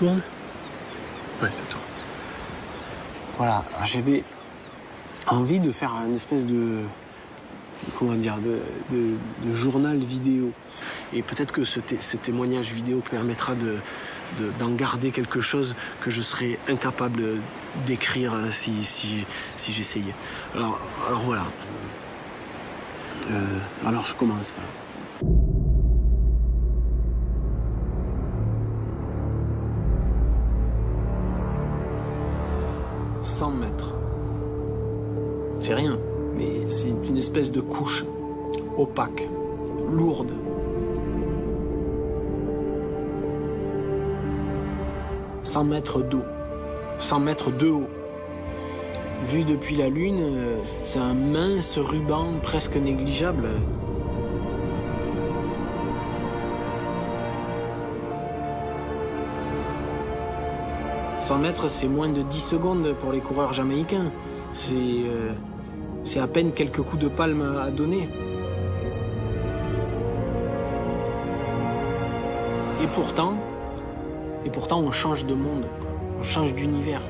tourne? Ouais, ça tourne. Voilà, j'avais envie de faire une espèce de comment dire, de journal vidéo. Et peut-être que ce témoignage vidéo permettra d'en garder quelque chose que je serais incapable d'écrire si j'essayais. Alors voilà. Alors je commence. 100 mètres. C'est rien, mais c'est une espèce de couche opaque, lourde. « 100 mètres d'eau, 100 mètres de haut. Vu depuis la Lune, c'est un mince ruban presque négligeable. « 100 mètres, c'est moins de 10 secondes pour les coureurs jamaïcains. C'est à peine quelques coups de palme à donner. Et pourtant, on change de monde, on change d'univers.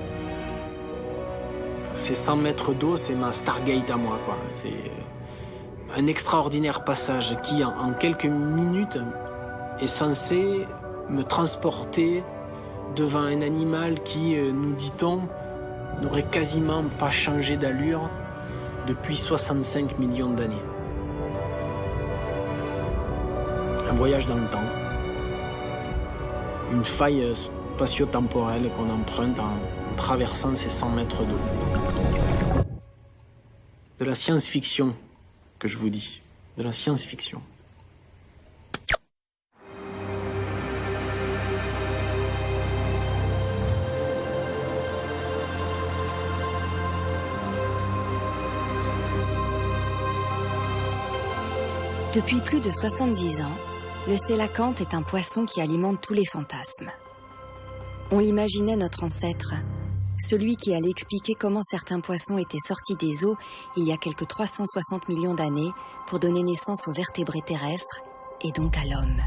Ces 100 mètres d'eau, c'est ma Stargate à moi, quoi. C'est un extraordinaire passage qui, en quelques minutes, est censé me transporter devant un animal qui, nous dit-on, n'aurait quasiment pas changé d'allure depuis 65 millions d'années. Un voyage dans le temps. Une faille spatio-temporelle qu'on emprunte en traversant ces 100 mètres d'eau. De la science-fiction, que je vous dis. De la science-fiction. Depuis plus de 70 ans, le sélacanthe est un poisson qui alimente tous les fantasmes. On l'imaginait notre ancêtre, celui qui allait expliquer comment certains poissons étaient sortis des eaux il y a quelques 360 millions d'années pour donner naissance aux vertébrés terrestres et donc à l'homme.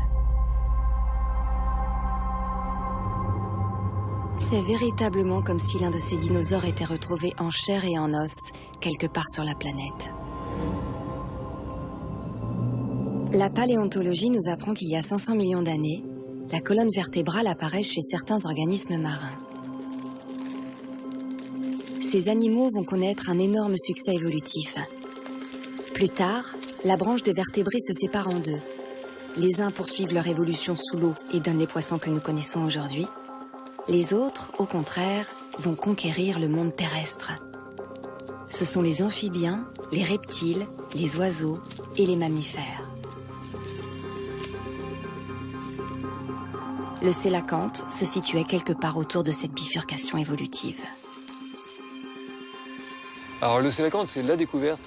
C'est véritablement comme si l'un de ces dinosaures était retrouvé en chair et en os quelque part sur la planète. La paléontologie nous apprend qu'il y a 500 millions d'années, la colonne vertébrale apparaît chez certains organismes marins. Ces animaux vont connaître un énorme succès évolutif. Plus tard, la branche des vertébrés se sépare en deux. Les uns poursuivent leur évolution sous l'eau et donnent les poissons que nous connaissons aujourd'hui. Les autres, au contraire, vont conquérir le monde terrestre. Ce sont les amphibiens, les reptiles, les oiseaux et les mammifères. Le sélacanthe se situait quelque part autour de cette bifurcation évolutive. Alors le sélacanthe, c'est la découverte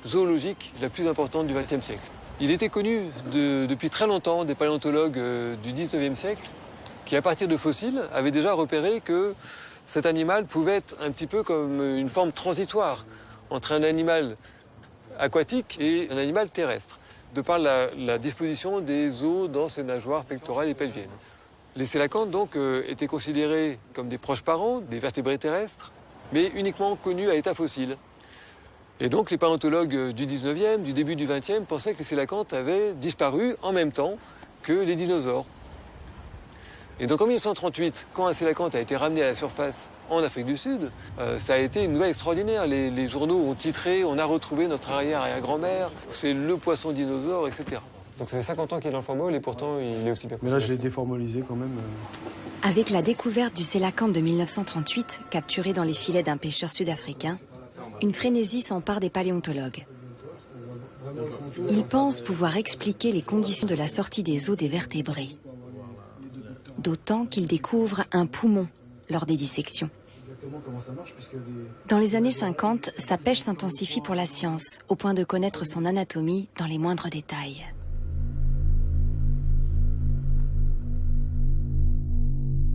zoologique la plus importante du XXe siècle. Il était connu depuis très longtemps des paléontologues du XIXe siècle qui, à partir de fossiles, avaient déjà repéré que cet animal pouvait être un petit peu comme une forme transitoire entre un animal aquatique et un animal terrestre, de par la disposition des os dans ses nageoires pectorales et pelviennes. Les sélacanthes, donc, étaient considérés comme des proches parents des vertébrés terrestres, mais uniquement connus à l'état fossile. Et donc, les paléontologues du 19e, du début du 20e, pensaient que les sélacanthes avaient disparu en même temps que les dinosaures. Et donc, en 1938, quand un sélacanthe a été ramené à la surface en Afrique du Sud, ça a été une nouvelle extraordinaire. Les journaux ont titré « On a retrouvé notre arrière-arrière-grand-mère, c'est le poisson dinosaure, etc. » Donc ça fait 50 ans qu'il est dans le formol et pourtant il est aussi bien conservé. Mais là, je l'ai déformalisé quand même. Avec la découverte du sélacanthe de 1938, capturé dans les filets d'un pêcheur sud-africain, une frénésie s'empare des paléontologues. Ils pensent pouvoir expliquer les conditions de la sortie des os des vertébrés. D'autant qu'ils découvrent un poumon lors des dissections. Dans les années 50, sa pêche s'intensifie pour la science, au point de connaître son anatomie dans les moindres détails.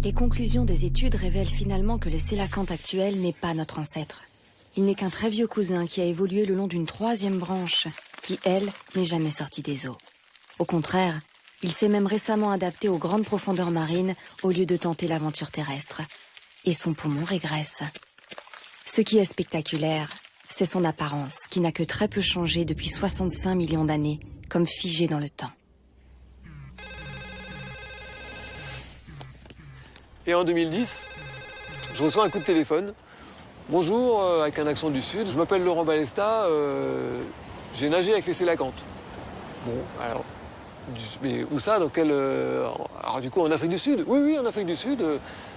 Les conclusions des études révèlent finalement que le sélacanthe actuel n'est pas notre ancêtre. Il n'est qu'un très vieux cousin qui a évolué le long d'une troisième branche, qui, elle, n'est jamais sortie des eaux. Au contraire, Il s'est même récemment adapté aux grandes profondeurs marines au lieu de tenter l'aventure terrestre. Et son poumon régresse. Ce qui est spectaculaire, c'est son apparence, qui n'a que très peu changé depuis 65 millions d'années, comme figée dans le temps. Et en 2010, je reçois un coup de téléphone. Bonjour, avec un accent du Sud, je m'appelle Laurent Balesta, j'ai nagé avec les sélacantes. Bon, alors, mais où ça, dans quel... Alors du coup, en Afrique du Sud? Oui, en Afrique du Sud.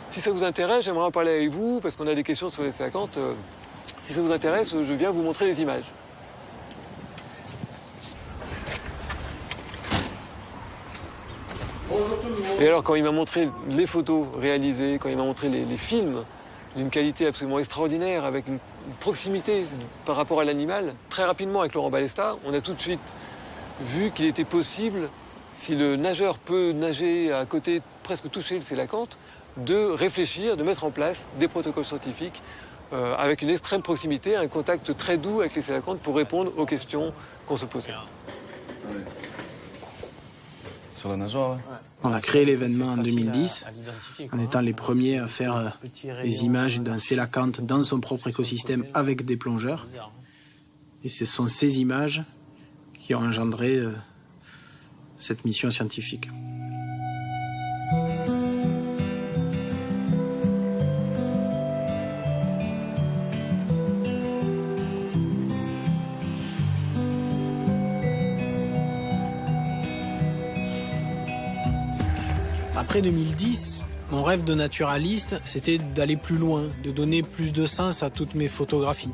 Si ça vous intéresse, j'aimerais en parler avec vous, parce qu'on a des questions sur les sélacantes. Si ça vous intéresse, je viens vous montrer les images. Et alors, quand il m'a montré les photos réalisées, quand il m'a montré les films, d'une qualité absolument extraordinaire, avec une proximité par rapport à l'animal, très rapidement avec Laurent Balesta, on a tout de suite vu qu'il était possible, si le nageur peut nager à côté, presque toucher le sélacanthe, de réfléchir, de mettre en place des protocoles scientifiques avec une extrême proximité, un contact très doux avec les sélacantes pour répondre aux questions qu'on se posait. Sur la nageoire, ouais. On a créé l'événement en 2010 en étant les premiers à faire des images d'un sélacanthe dans son propre écosystème avec des plongeurs. Et ce sont ces images qui ont engendré cette mission scientifique. Après 2010, mon rêve de naturaliste, c'était d'aller plus loin, de donner plus de sens à toutes mes photographies.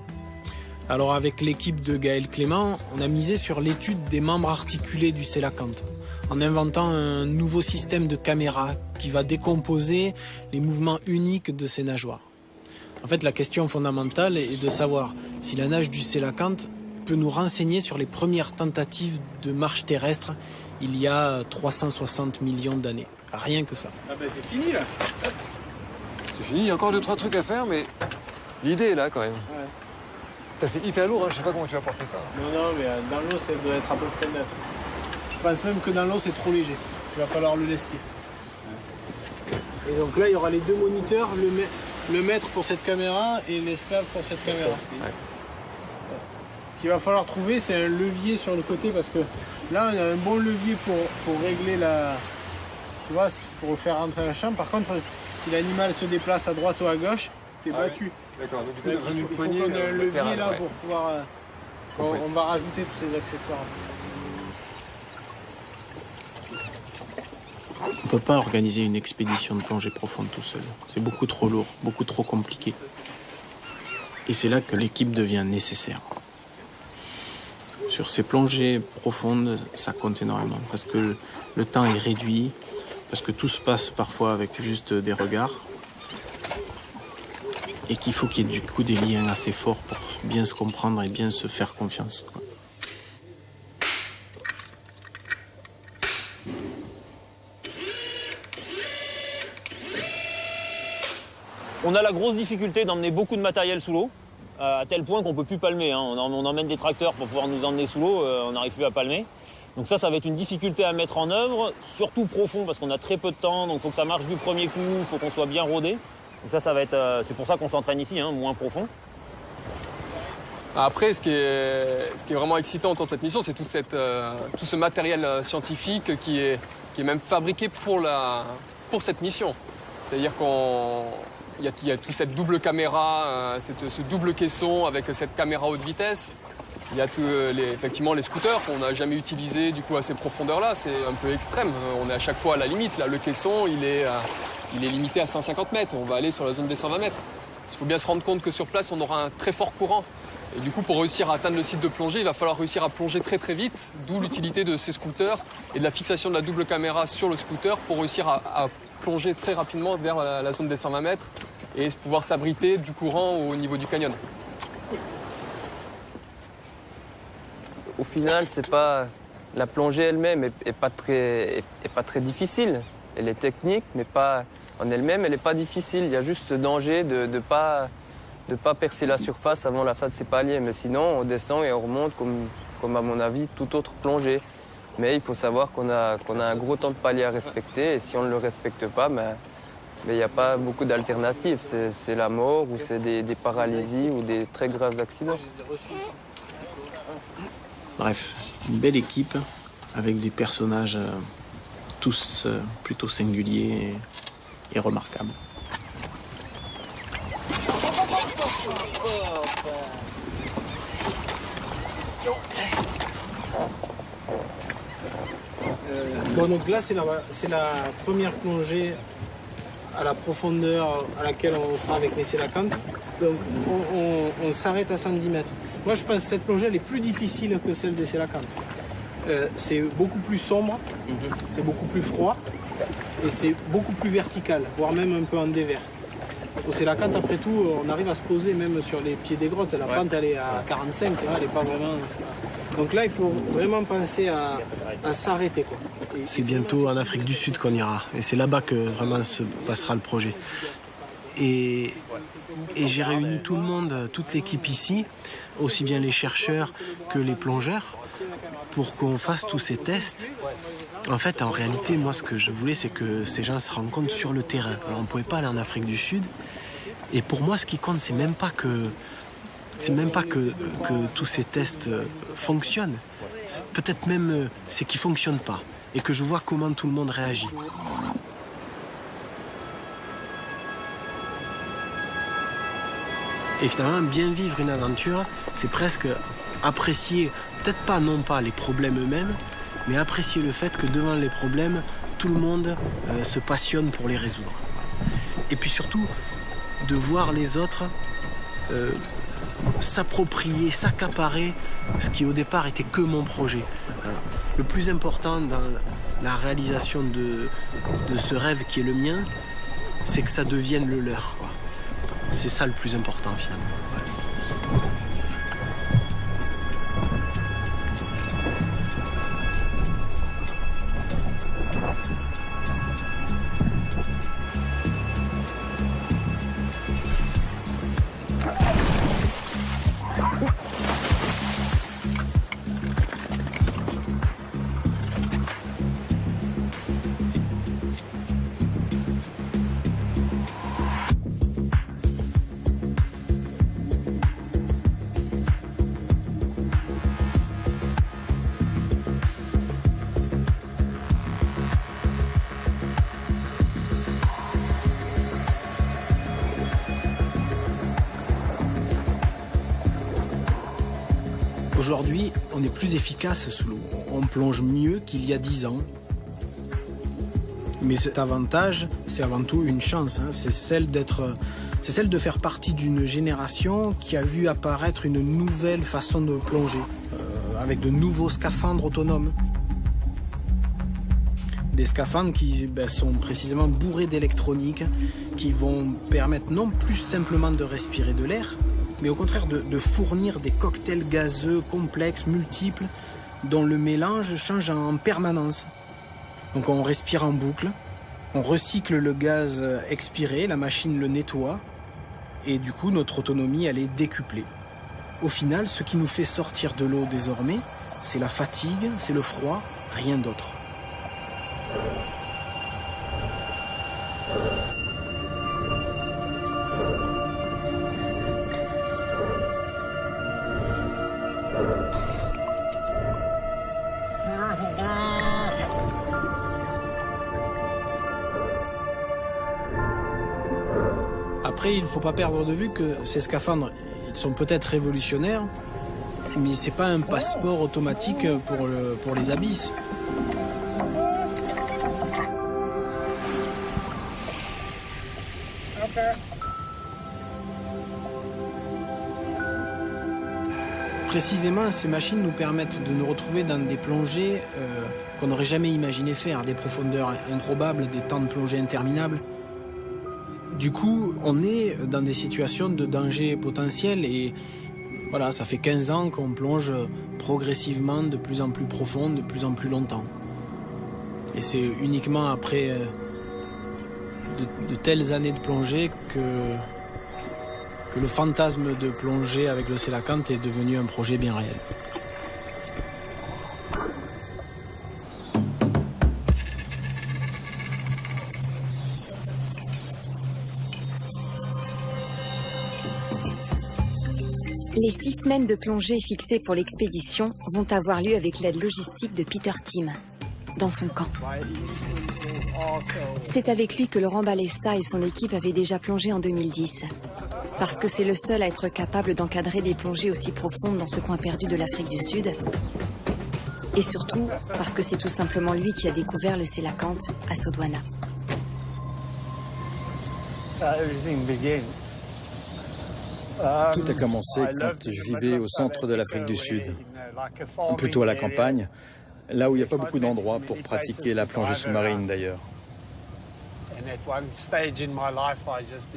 Alors avec l'équipe de Gaël Clément, on a misé sur l'étude des membres articulés du sélacanthe, en inventant un nouveau système de caméra qui va décomposer les mouvements uniques de ces nageoires. En fait, la question fondamentale est de savoir si la nage du sélacanthe peut nous renseigner sur les premières tentatives de marche terrestre il y a 360 millions d'années. Rien que ça. Ah ben c'est fini là. C'est fini, il y a encore 2-3 trucs à faire, mais l'idée est là quand même. Ouais. C'est hyper lourd, hein. Je sais pas comment tu vas porter ça. Non, mais dans l'eau, ça doit être à peu près neutre. Je pense même que dans l'eau, c'est trop léger. Il va falloir le lester. Ouais. Et donc là, il y aura les deux moniteurs, le maître pour cette caméra et l'esclave pour cette caméra. Ouais. Ce qu'il va falloir trouver, c'est un levier sur le côté, parce que là, on a un bon levier pour régler la... Tu vois, pour faire rentrer un champ. Par contre, si l'animal se déplace à droite ou à gauche, t'es battu. D'accord, donc du coup, Il faut qu'on ait un levier là pour pouvoir... on va rajouter tous ces accessoires. On ne peut pas organiser une expédition de plongée profonde tout seul. C'est beaucoup trop lourd, beaucoup trop compliqué. Et c'est là que l'équipe devient nécessaire. Sur ces plongées profondes, ça compte énormément parce que le temps est réduit, parce que tout se passe parfois avec juste des regards et qu'il faut qu'il y ait du coup des liens assez forts pour bien se comprendre et bien se faire confiance, quoi. On a la grosse difficulté d'emmener beaucoup de matériel sous l'eau, à tel point qu'on ne peut plus palmer. Hein. On emmène des tracteurs pour pouvoir nous emmener sous l'eau, on n'arrive plus à palmer. Donc ça va être une difficulté à mettre en œuvre, surtout profond, parce qu'on a très peu de temps, donc il faut que ça marche du premier coup, il faut qu'on soit bien rodé. Donc ça va être, c'est pour ça qu'on s'entraîne ici, hein, moins profond. Après, ce qui est vraiment excitant dans cette mission, c'est tout ce matériel scientifique qui est même fabriqué pour cette mission. C'est-à-dire qu'il y a toute cette double caméra, ce double caisson avec cette caméra haute vitesse. Il y a effectivement les scooters qu'on n'a jamais utilisés du coup à ces profondeurs-là. C'est un peu extrême. On est à chaque fois à la limite. Là, le caisson, il est limité à 150 mètres. On va aller sur la zone des 120 mètres. Il faut bien se rendre compte que sur place, on aura un très fort courant. Et du coup, pour réussir à atteindre le site de plongée, il va falloir réussir à plonger très très vite. D'où l'utilité de ces scooters et de la fixation de la double caméra sur le scooter pour réussir à plonger très rapidement vers la zone des 120 mètres et pouvoir s'abriter du courant au niveau du canyon. Au final, c'est pas la plongée elle-même est pas très difficile. Elle est technique, mais pas en elle-même, elle n'est pas difficile. Il y a juste ce danger de pas percer la surface avant la fin de ses paliers. Mais sinon, on descend et on remonte comme à mon avis toute autre plongée. Mais il faut savoir qu'on a un gros temps de palier à respecter et si on ne le respecte pas, il n'y a pas beaucoup d'alternatives. C'est la mort ou c'est des paralysies ou des très graves accidents. Bref, une belle équipe avec des personnages tous plutôt singuliers et remarquables. Bon, donc là, c'est la première plongée à la profondeur à laquelle on sera avec Nessé-la-Cante. Donc, on s'arrête à 110 mètres. Moi, je pense que cette plongée, elle est plus difficile que celle d'Nessé-la-Cante. C'est beaucoup plus sombre, c'est beaucoup plus froid et c'est beaucoup plus vertical, voire même un peu en dévers. Au Nessé-la-Cante, après tout, on arrive à se poser même sur les pieds des grottes. La pente, elle est à 45, elle n'est pas vraiment... Donc là, il faut vraiment penser à s'arrêter, quoi. C'est bientôt en Afrique du Sud qu'on ira. Et c'est là-bas que vraiment se passera le projet. Et j'ai réuni tout le monde, toute l'équipe ici, aussi bien les chercheurs que les plongeurs, pour qu'on fasse tous ces tests. En fait, en réalité, moi, ce que je voulais, c'est que ces gens se rendent compte sur le terrain. Alors, on ne pouvait pas aller en Afrique du Sud. Et pour moi, ce qui compte, c'est même pas que tous ces tests fonctionnent. Peut-être même c'est qu'ils ne fonctionnent pas. Et que je vois comment tout le monde réagit. Et finalement, bien vivre une aventure, c'est presque apprécier, peut-être pas non pas les problèmes eux-mêmes, mais apprécier le fait que devant les problèmes, tout le monde se passionne pour les résoudre. Et puis surtout, de voir les autres s'approprier, s'accaparer ce qui au départ était que mon projet. Le plus important dans la réalisation de ce rêve qui est le mien, c'est que ça devienne le leur, quoi. C'est ça le plus important finalement. Ouais. Aujourd'hui, on est plus efficace sous l'eau. On plonge mieux qu'il y a 10 ans. Mais cet avantage, c'est avant tout une chance. C'est celle de faire partie d'une génération qui a vu apparaître une nouvelle façon de plonger, avec de nouveaux scaphandres autonomes. Des scaphandres qui sont précisément bourrés d'électronique, qui vont permettre non plus simplement de respirer de l'air, mais au contraire de fournir des cocktails gazeux complexes, multiples, dont le mélange change en permanence. Donc on respire en boucle, on recycle le gaz expiré, la machine le nettoie, et du coup notre autonomie elle est décuplée. Au final, ce qui nous fait sortir de l'eau désormais, c'est la fatigue, c'est le froid, rien d'autre. Après, il ne faut pas perdre de vue que ces scaphandres, ils sont peut-être révolutionnaires, mais c'est pas un passeport automatique pour les abysses. Précisément, ces machines nous permettent de nous retrouver dans des plongées qu'on n'aurait jamais imaginé faire, des profondeurs improbables, des temps de plongée interminables. Du coup, on est dans des situations de danger potentiel et voilà, ça fait 15 ans qu'on plonge progressivement de plus en plus profond, de plus en plus longtemps. Et c'est uniquement après de telles années de plongée que le fantasme de plonger avec le Nessé-la-Cante est devenu un projet bien réel. Les 6 semaines de plongée fixées pour l'expédition vont avoir lieu avec l'aide logistique de Peter Timm, dans son camp. C'est avec lui que Laurent Balesta et son équipe avaient déjà plongé en 2010. Parce que c'est le seul à être capable d'encadrer des plongées aussi profondes dans ce coin perdu de l'Afrique du Sud. Et surtout, parce que c'est tout simplement lui qui a découvert le sélacanthe à Sodwana. Tout a commencé quand je vivais au centre de l'Afrique du Sud, plutôt à la campagne, là où il n'y a pas beaucoup d'endroits pour pratiquer la plongée sous-marine d'ailleurs.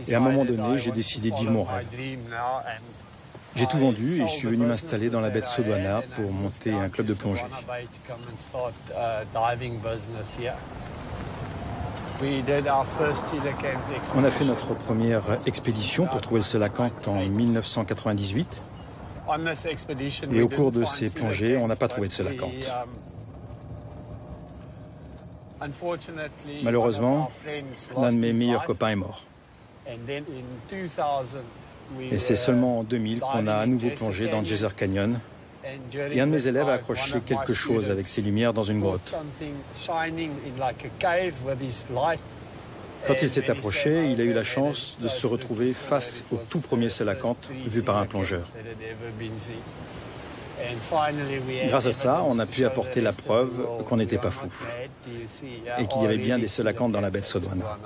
Et à un moment donné, j'ai décidé de vivre mon rêve. J'ai tout vendu et je suis venu m'installer dans la baie de Sodwana pour monter un club de plongée. On a fait notre première expédition pour trouver le sélacanthe en 1998. Et au cours de ces plongées, on n'a pas trouvé de sélacanthe. Malheureusement, l'un de mes meilleurs copains est mort. Et c'est seulement en 2000 qu'on a à nouveau plongé dans Geyser Canyon. Et un de mes élèves a accroché quelque chose avec ses lumières dans une grotte. Quand il s'est approché, il a eu la chance de se retrouver face au tout premier sélacanthe vu par un plongeur. Grâce à ça, on a pu apporter la preuve qu'on n'était pas fous et qu'il y avait bien des sélacanthes dans la baie de Sodwana.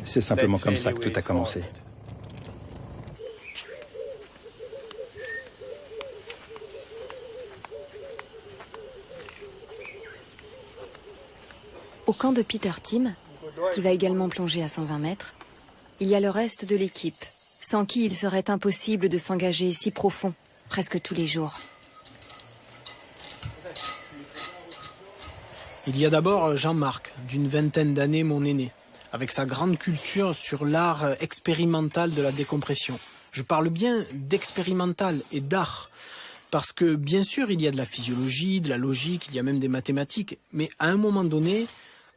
C'est simplement comme ça que tout a commencé. Au camp de Peter Timm, qui va également plonger à 120 mètres, il y a le reste de l'équipe, sans qui il serait impossible de s'engager si profond, presque tous les jours. Il y a d'abord Jean-Marc, d'une vingtaine d'années, mon aîné, avec sa grande culture sur l'art expérimental de la décompression. Je parle bien d'expérimental et d'art, parce que bien sûr il y a de la physiologie, de la logique, il y a même des mathématiques, mais à un moment donné,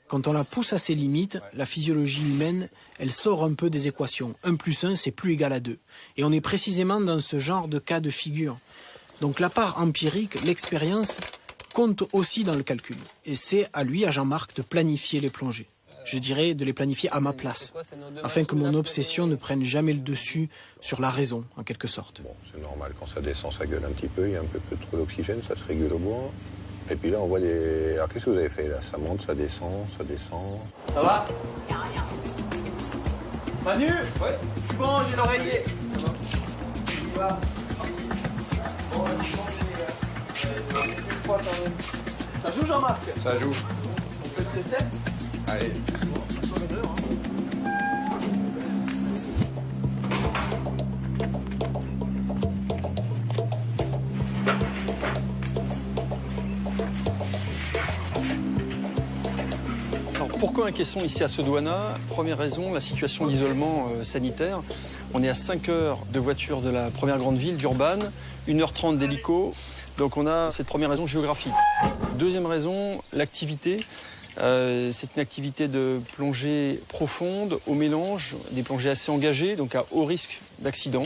quand on la pousse à ses limites, la physiologie humaine, elle sort un peu des équations. 1 + 1, c'est plus égal à 2. Et on est précisément dans ce genre de cas de figure. Donc la part empirique, l'expérience, compte aussi dans le calcul. Et c'est à lui, à Jean-Marc, de planifier les plongées. Je dirais de les planifier à ma place, afin que mon obsession ne prenne jamais le dessus sur la raison, en quelque sorte. Bon, c'est normal, quand ça descend, ça gueule un petit peu, il y a un peu trop d'oxygène, ça se régule au bois. Et puis là, on voit des... Alors, qu'est-ce que vous avez fait, là? Ça monte, ça descend, ça descend... Ça va? Manu? Ouais. Je suis bon, j'ai l'oreiller. Ça va. Ça joue, Jean-Marc? Ça joue. On peut se tester? Allez. Alors pourquoi un caisson ici à Sodwana? Première raison, la situation d'isolement sanitaire. On est à 5 heures de voiture de la première grande ville, d'Urban, 1h30 d'hélico. Donc on a cette première raison géographique. Deuxième raison, l'activité. C'est une activité de plongée profonde, au mélange, des plongées assez engagées, donc à haut risque d'accident,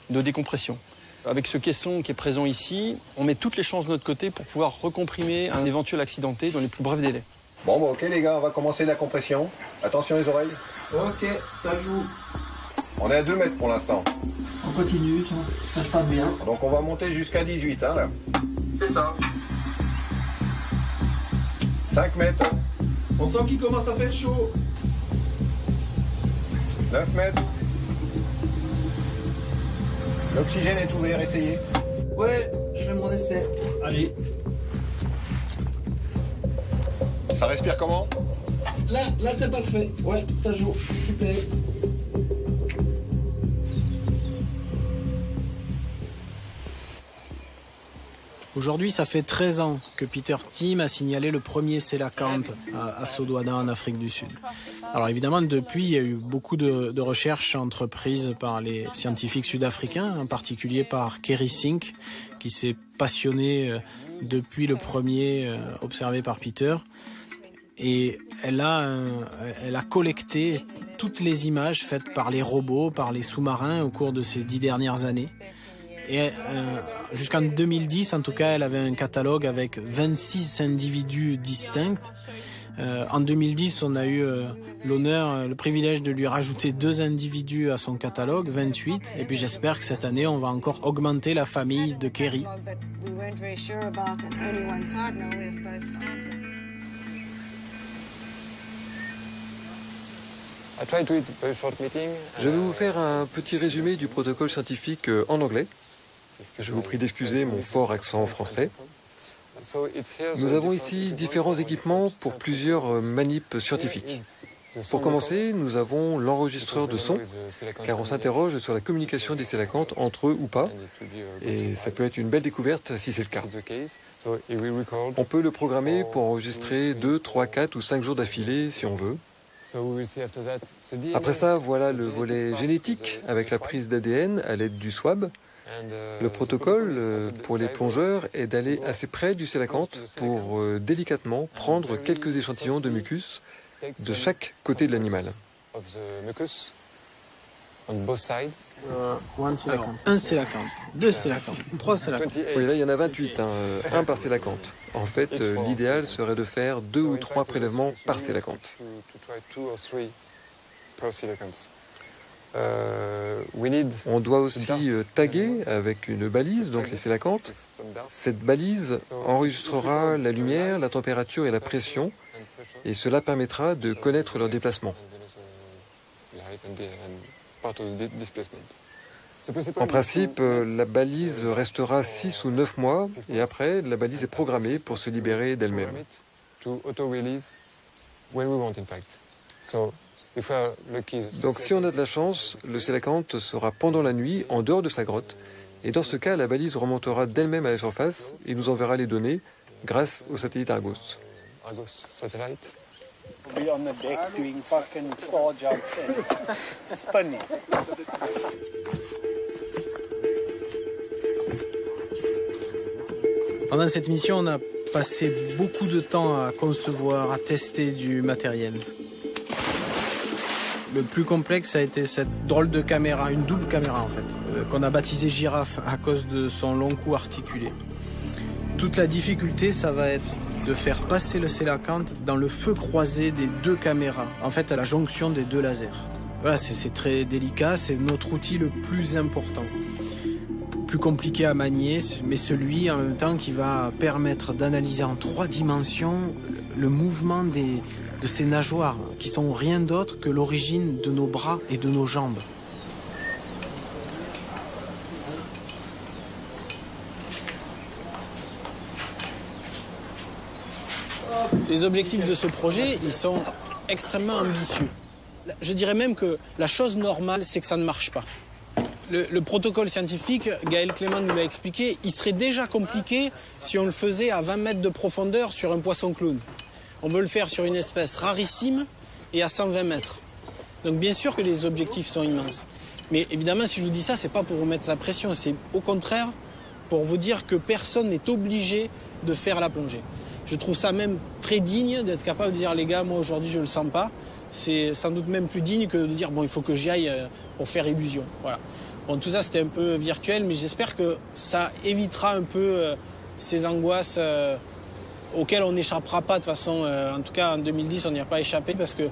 de décompression. Avec ce caisson qui est présent ici, on met toutes les chances de notre côté pour pouvoir recomprimer un éventuel accidenté dans les plus brefs délais. Bon, ok les gars, on va commencer la compression. Attention les oreilles. Ok, ça joue. On est à 2 mètres pour l'instant. On continue, ça se passe bien. Donc on va monter jusqu'à 18, hein, là. C'est ça. 5 mètres. On sent qu'il commence à faire chaud. 9 mètres. L'oxygène est ouvert, essayez. Ouais, je fais mon essai. Allez. Ça respire comment? Là c'est parfait. Ouais, ça joue. Super. Aujourd'hui, ça fait 13 ans que Peter Timm a signalé le premier sélacanthe à Sodwana en Afrique du Sud. Alors évidemment, depuis, il y a eu beaucoup de recherches entreprises par les scientifiques sud-africains, en particulier par Kerry Sink, qui s'est passionné depuis le premier observé par Peter. Et elle a collecté toutes les images faites par les robots, par les sous-marins au cours de ces 10 dernières années. Et jusqu'en 2010, en tout cas, elle avait un catalogue avec 26 individus distincts. En 2010, on a eu le privilège de lui rajouter 2 individus à son catalogue, 28. Et puis j'espère que cette année, on va encore augmenter la famille de Kerry. Je vais vous faire un petit résumé du protocole scientifique en anglais. Je vous prie d'excuser mon fort accent français. Nous avons ici différents équipements pour plusieurs manips scientifiques. Pour commencer, nous avons l'enregistreur de son, car on s'interroge sur la communication des sélacantes entre eux ou pas, et ça peut être une belle découverte si c'est le cas. On peut le programmer pour enregistrer 2, 3, 4 ou 5 jours d'affilée si on veut. Après ça, voilà le volet génétique avec la prise d'ADN à l'aide du swab. Le protocole pour les plongeurs est d'aller assez près du sélacanthe pour délicatement prendre quelques échantillons de mucus de chaque côté de l'animal. Un sélacanthe, 2 sélacantes, 3 sélacantes. Oui, là il y en a 28, un par sélacanthe. En fait, l'idéal serait de faire 2 ou 3 prélèvements par sélacanthe. On doit aussi taguer avec une balise, donc les sélacantes. Cette balise enregistrera la lumière, la température et la pression, et cela permettra de connaître leur déplacement. En principe, la balise restera 6 ou 9 mois, et après, la balise est programmée pour se libérer d'elle-même. Donc si on a de la chance, le sélacanthe sera pendant la nuit en dehors de sa grotte, et dans ce cas, la balise remontera d'elle-même à la surface et nous enverra les données grâce au satellite Argos. Pendant cette mission, on a passé beaucoup de temps à concevoir, à tester du matériel. Le plus complexe a été cette drôle de caméra, une double caméra en fait, qu'on a baptisée Girafe à cause de son long cou articulé. Toute la difficulté, ça va être de faire passer le sélacanthe dans le feu croisé des 2 caméras, en fait à la jonction des 2 lasers. Voilà, c'est très délicat, c'est notre outil le plus important. Plus compliqué à manier, mais celui en même temps qui va permettre d'analyser en 3 dimensions le mouvement de ces nageoires, qui sont rien d'autre que l'origine de nos bras et de nos jambes. Les objectifs de ce projet, ils sont extrêmement ambitieux. Je dirais même que la chose normale, c'est que ça ne marche pas. Le protocole scientifique, Gaël Clément nous l'a expliqué, il serait déjà compliqué si on le faisait à 20 mètres de profondeur sur un poisson clown. On veut le faire sur une espèce rarissime et à 120 mètres. Donc bien sûr que les objectifs sont immenses. Mais évidemment, si je vous dis ça, c'est pas pour vous mettre la pression, c'est au contraire pour vous dire que personne n'est obligé de faire la plongée. Je trouve ça même très digne d'être capable de dire les gars, moi aujourd'hui je le sens pas. C'est sans doute même plus digne que de dire bon, il faut que j'y aille pour faire illusion. Voilà. Bon, tout ça c'était un peu virtuel, mais j'espère que ça évitera un peu ces angoisses auxquelles on n'échappera pas de toute façon. En tout cas en 2010 on n'y a pas échappé parce que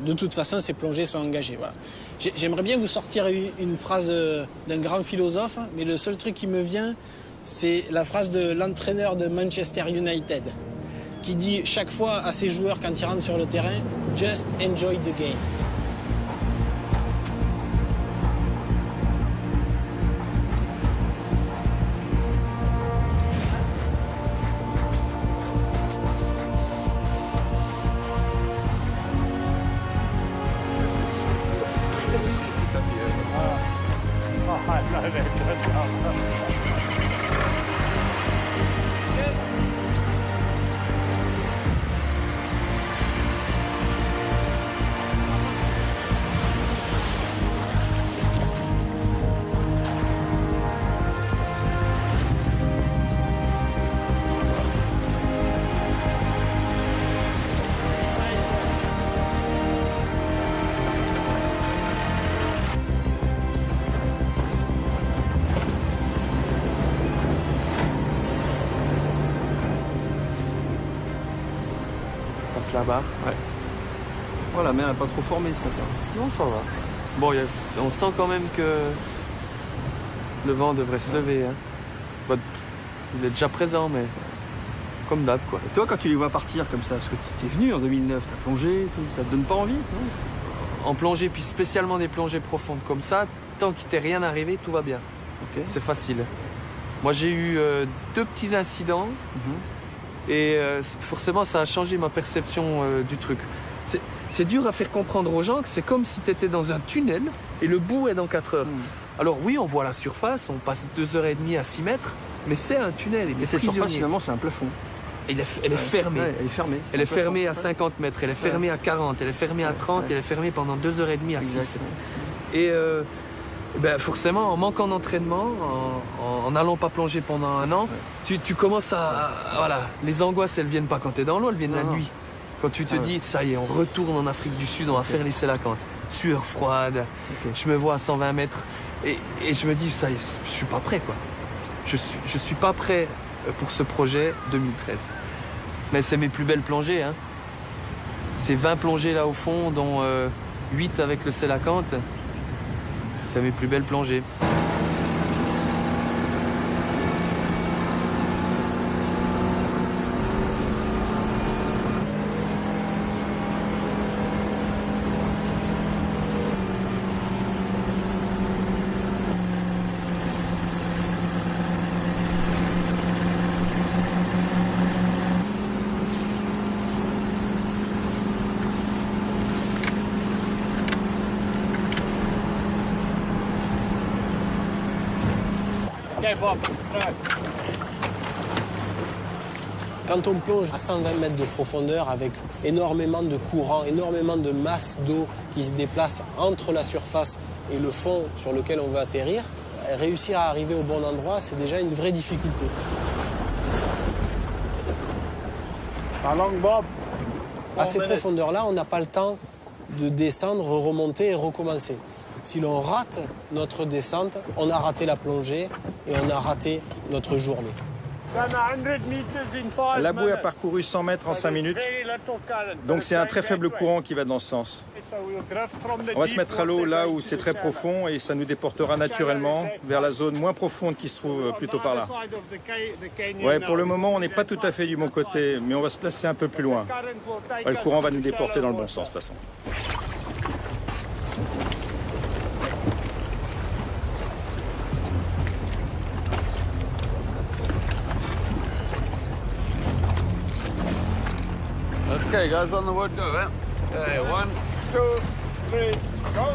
de toute façon ces plongées sont engagées. Voilà. J'aimerais bien vous sortir une phrase d'un grand philosophe, mais le seul truc qui me vient, c'est la phrase de l'entraîneur de Manchester United qui dit chaque fois à ses joueurs quand ils rentrent sur le terrain « Just enjoy the game ». baisse la barre. Ouais. Voilà, la mer n'est pas trop formée ce matin. Non, ça va. Bon, on sent quand même que le vent devrait se lever. Hein. Bon, il est déjà présent, mais comme d'hab, quoi. Et toi, quand tu les vois partir comme ça, parce que tu es venu en 2009, tu as plongé, tout, ça te donne pas envie, non? En plongée, puis spécialement des plongées profondes comme ça, tant qu'il t'est rien arrivé, tout va bien. Okay. C'est facile. Moi, j'ai eu 2 petits incidents et forcément, ça a changé ma perception du truc. C'est dur à faire comprendre aux gens que c'est comme si tu étais dans un tunnel et le bout est dans 4 heures. Alors oui, on voit la surface, on passe 2h30 à 6 mètres, mais c'est un tunnel. Et cette surface, finalement, c'est un plafond. Elle est fermée. Ouais, elle est fermée. Elle est fermée à 50 mètres, elle est fermée à 40, elle est fermée à 30, elle est fermée pendant 2h30 à 6. Exactement. Et forcément, en manquant d'entraînement, en n'allant pas plonger pendant un an, tu commences à... Voilà, les angoisses, elles viennent pas quand tu es dans l'eau, elles viennent la nuit. Quand tu te dis, ça y est, on retourne en Afrique du Sud, on va faire les Sélacantes. Sueur froide, je me vois à 120 mètres et je me dis, ça y est, je suis pas prêt, quoi. Je suis pas prêt pour ce projet 2013. Mais c'est mes plus belles plongées, hein. C'est 20 plongées là au fond, dont 8 avec le Sélacante. C'est mes plus belles plongées. Quand on plonge à 120 mètres de profondeur avec énormément de courant, énormément de masse d'eau qui se déplace entre la surface et le fond sur lequel on veut atterrir, réussir à arriver au bon endroit, c'est déjà une vraie difficulté. À ces profondeurs-là, on n'a pas le temps de descendre, remonter et recommencer. Si l'on rate notre descente, on a raté la plongée et on a raté notre journée. La bouée a parcouru 100 mètres en 5 minutes, donc c'est un très faible courant qui va dans ce sens. On va se mettre à l'eau là où c'est très profond et ça nous déportera naturellement vers la zone moins profonde qui se trouve plutôt par là. Ouais, pour le moment, on n'est pas tout à fait du bon côté, mais on va se placer un peu plus loin. Ouais, le courant va nous déporter dans le bon sens de toute façon. Okay, guys, on the wood, go then. Okay, 1, 2, 3, go.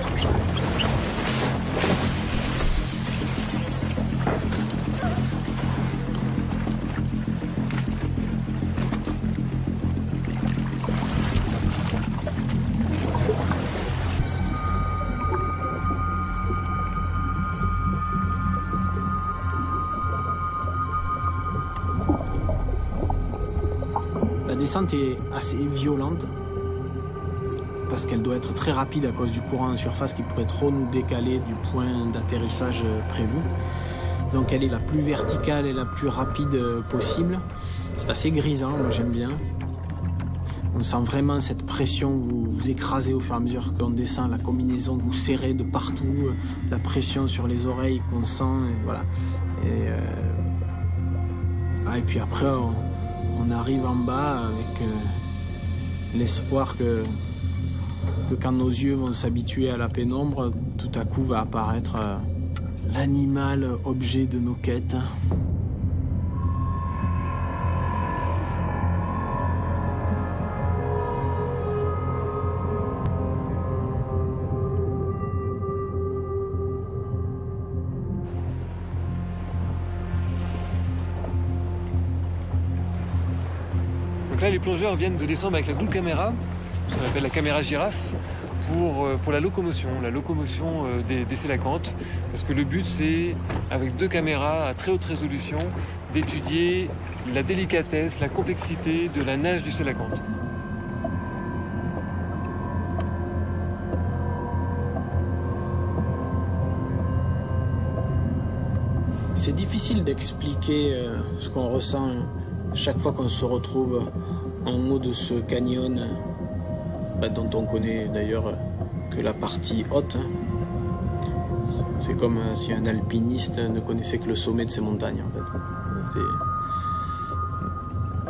La descente est assez violente parce qu'elle doit être très rapide à cause du courant en surface qui pourrait trop nous décaler du point d'atterrissage prévu. Donc elle est la plus verticale et la plus rapide possible. C'est assez grisant, moi j'aime bien. On sent vraiment cette pression, vous écrasez au fur et à mesure qu'on descend, la combinaison vous serrez de partout, la pression sur les oreilles qu'on sent, et voilà. Et puis après, on arrive en bas avec l'espoir que quand nos yeux vont s'habituer à la pénombre, tout à coup va apparaître l'animal objet de nos quêtes. Donc là, les plongeurs viennent de descendre avec la double caméra, ce qu'on appelle la caméra girafe, pour la locomotion des Sélacantes. Parce que le but, c'est, avec 2 caméras à très haute résolution, d'étudier la délicatesse, la complexité de la nage du Sélacante. C'est difficile d'expliquer ce qu'on ressent chaque fois qu'on se retrouve en haut de ce canyon, dont on connaît d'ailleurs que la partie haute. C'est comme si un alpiniste ne connaissait que le sommet de ces montagnes en fait.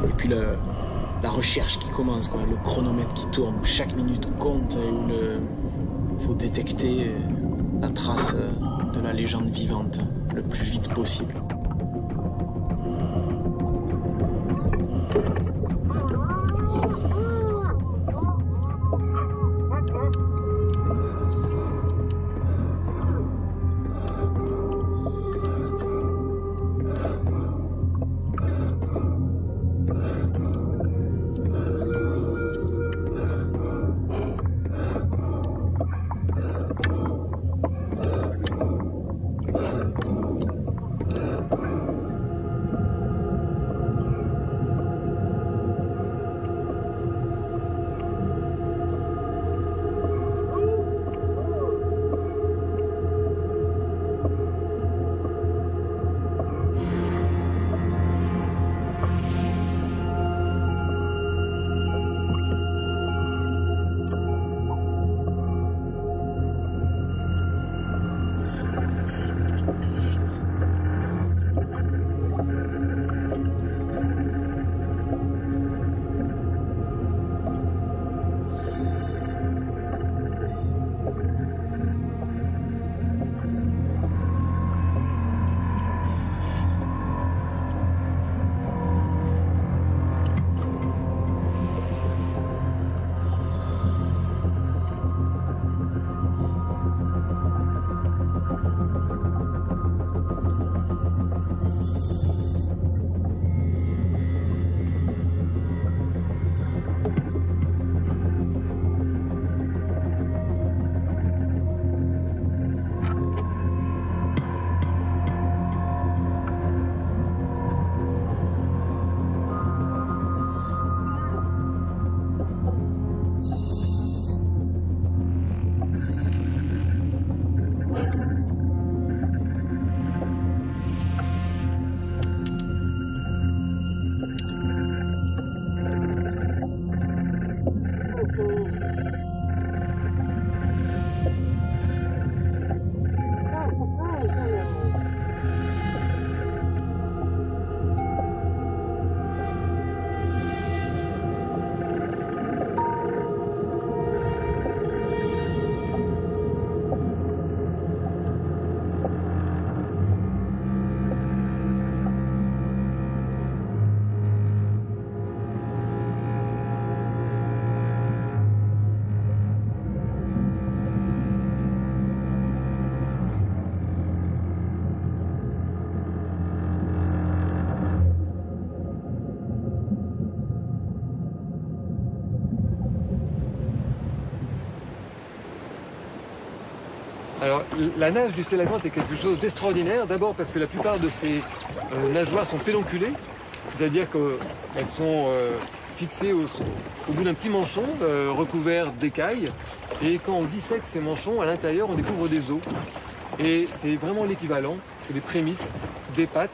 Et puis la recherche qui commence, quoi, le chronomètre qui tourne, où chaque minute compte et où il faut détecter la trace de la légende vivante le plus vite possible. Alors, la nage du Sélagante est quelque chose d'extraordinaire. D'abord parce que la plupart de ces nageoires sont pédonculées, c'est-à-dire qu'elles sont fixées au bout d'un petit manchon recouvert d'écailles. Et quand on dissèque ces manchons, à l'intérieur, on découvre des os. Et c'est vraiment l'équivalent, c'est les prémices des pattes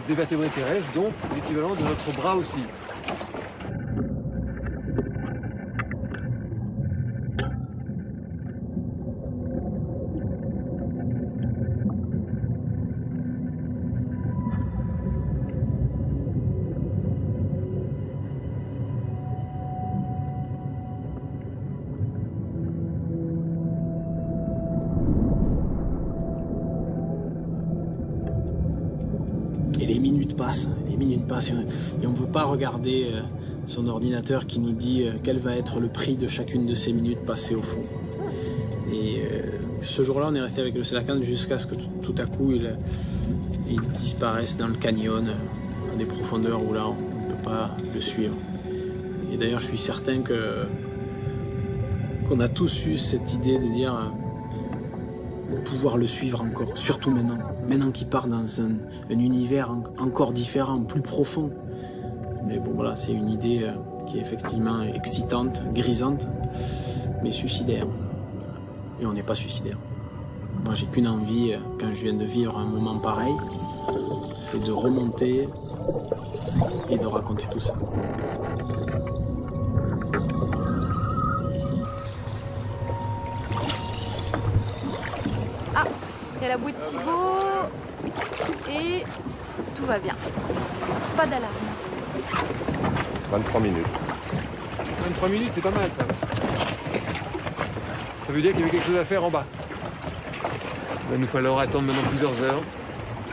des vertébrés terrestres, donc l'équivalent de notre bras aussi. Et les minutes passent, et on ne veut pas regarder son ordinateur qui nous dit quel va être le prix de chacune de ces minutes passées au fond. Et ce jour-là, on est resté avec le Sélagante jusqu'à ce que tout à coup, il disparaisse dans le canyon, dans des profondeurs où là, on ne peut pas le suivre. Et d'ailleurs, je suis certain qu'on a tous eu cette idée de dire pouvoir le suivre encore, surtout maintenant qu'il part dans un univers encore différent, plus profond. Mais bon voilà, c'est une idée qui est effectivement excitante, grisante, mais suicidaire. Et on n'est pas suicidaire. Moi j'ai qu'une envie, quand je viens de vivre un moment pareil, c'est de remonter et de raconter tout ça. Il y a la bouée de Thibaut et tout va bien. Pas d'alarme. 23 minutes. 23 minutes, c'est pas mal ça. Ça veut dire qu'il y avait quelque chose à faire en bas. Il va nous falloir attendre maintenant plusieurs heures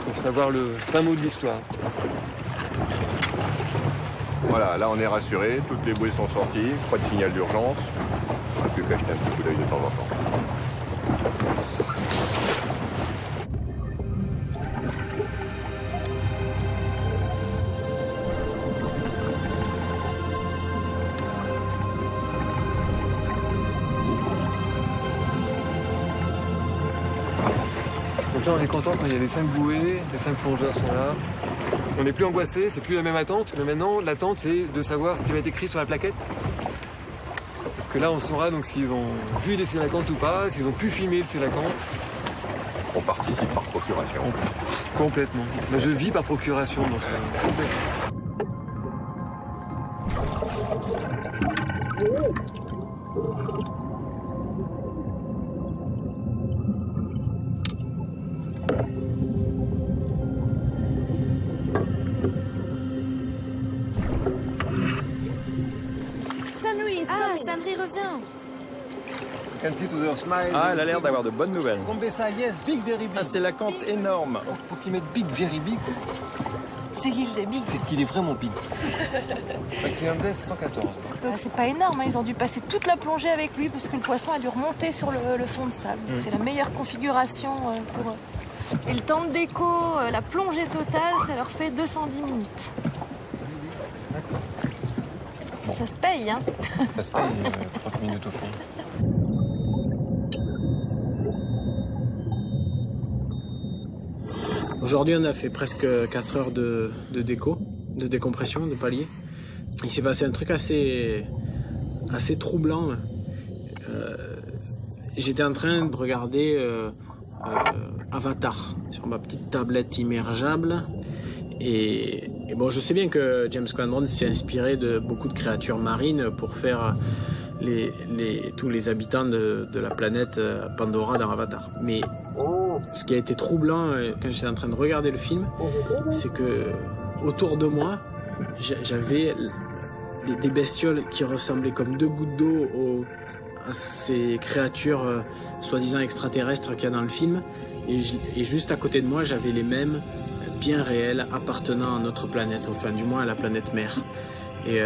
pour savoir le fin mot de l'histoire. Voilà, là on est rassuré, toutes les bouées sont sorties, pas de signal d'urgence. On n'a plus qu'à jeter un petit coup d'œil de temps en temps. Donc là on est content quand il y a les 5 bouées, les 5 plongeurs sont là. On n'est plus angoissé, c'est plus la même attente, mais maintenant l'attente c'est de savoir ce qui va être écrit sur la plaquette. Parce que là on saura donc s'ils ont vu les sélacantes ou pas, s'ils ont pu filmer le sélacante. On participe par procuration. Complètement. Mais je vis par procuration dans ce Sandri revient. Ah, elle a l'air d'avoir de bonnes nouvelles. Ah, c'est la cante énorme. Pour qu'ils mettent big, very big. C'est qu'il est big. C'est qu'il est vraiment big. Maximum 114. Donc c'est pas énorme, hein. Ils ont dû passer toute la plongée avec lui parce que le poisson a dû remonter sur le fond de sable. C'est la meilleure configuration pour eux. Et le temps de déco, la plongée totale, ça leur fait 210 minutes. Bon. Ça se paye, hein. Ça se paye 30 minutes au fond. Aujourd'hui, on a fait presque 4 heures de déco, de décompression, de palier. Il s'est passé un truc assez troublant. J'étais en train de regarder Avatar sur ma petite tablette immergeable. Et bon, je sais bien que James Cameron s'est inspiré de beaucoup de créatures marines pour faire tous les habitants de la planète Pandora dans Avatar. Mais ce qui a été troublant quand j'étais en train de regarder le film, c'est que autour de moi, j'avais des bestioles qui ressemblaient comme 2 gouttes d'eau à ces créatures soi-disant extraterrestres qu'il y a dans le film. Et juste à côté de moi, j'avais les mêmes bien réels appartenant à notre planète, enfin du moins à la planète mère. Et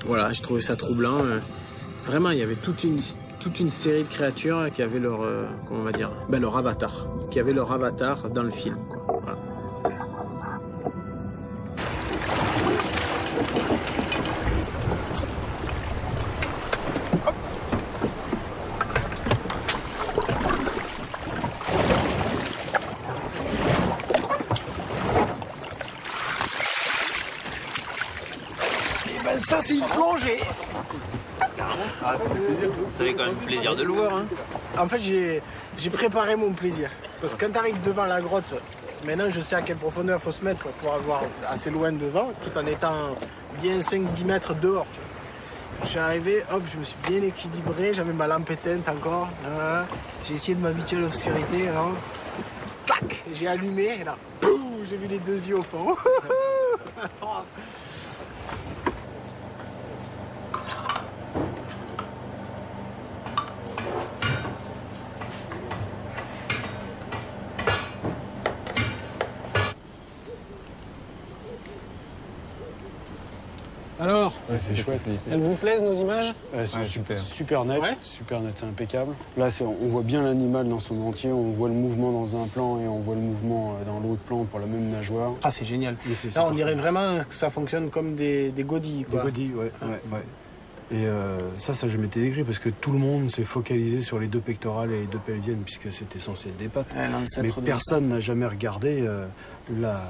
voilà, j'ai trouvé ça troublant. Vraiment, il y avait toute une série de créatures qui avaient leur, comment on va dire, leur avatar, qui avaient leur avatar dans le film, quoi. Voilà. Ça, c'est une plongée. Ça fait quand même plaisir de le voir. Hein. En fait, j'ai préparé mon plaisir. Parce que quand tu arrives devant la grotte, maintenant je sais à quelle profondeur il faut se mettre pour pouvoir voir assez loin devant, tout en étant bien 5-10 mètres dehors. Tu vois. Je suis arrivé, hop, je me suis bien équilibré, j'avais ma lampe éteinte encore. Voilà. J'ai essayé de m'habituer à l'obscurité. Alors, clac, j'ai allumé et là, pouf, j'ai vu les 2 yeux au fond. Alors, c'est chouette. elles vous plaisent nos images? C'est super. Super net, super net, c'est impeccable. Là, on voit bien l'animal dans son entier, on voit le mouvement dans un plan et on voit le mouvement dans l'autre plan pour la même nageoire. Ah, c'est génial. Là, on dirait vraiment que ça fonctionne comme des godilles, quoi. Des godilles, ouais. Et ça je m'étais décrit parce que tout le monde s'est focalisé sur les 2 pectorales et les 2 pelviennes puisque c'était censé être des pattes. Mais personne n'a jamais regardé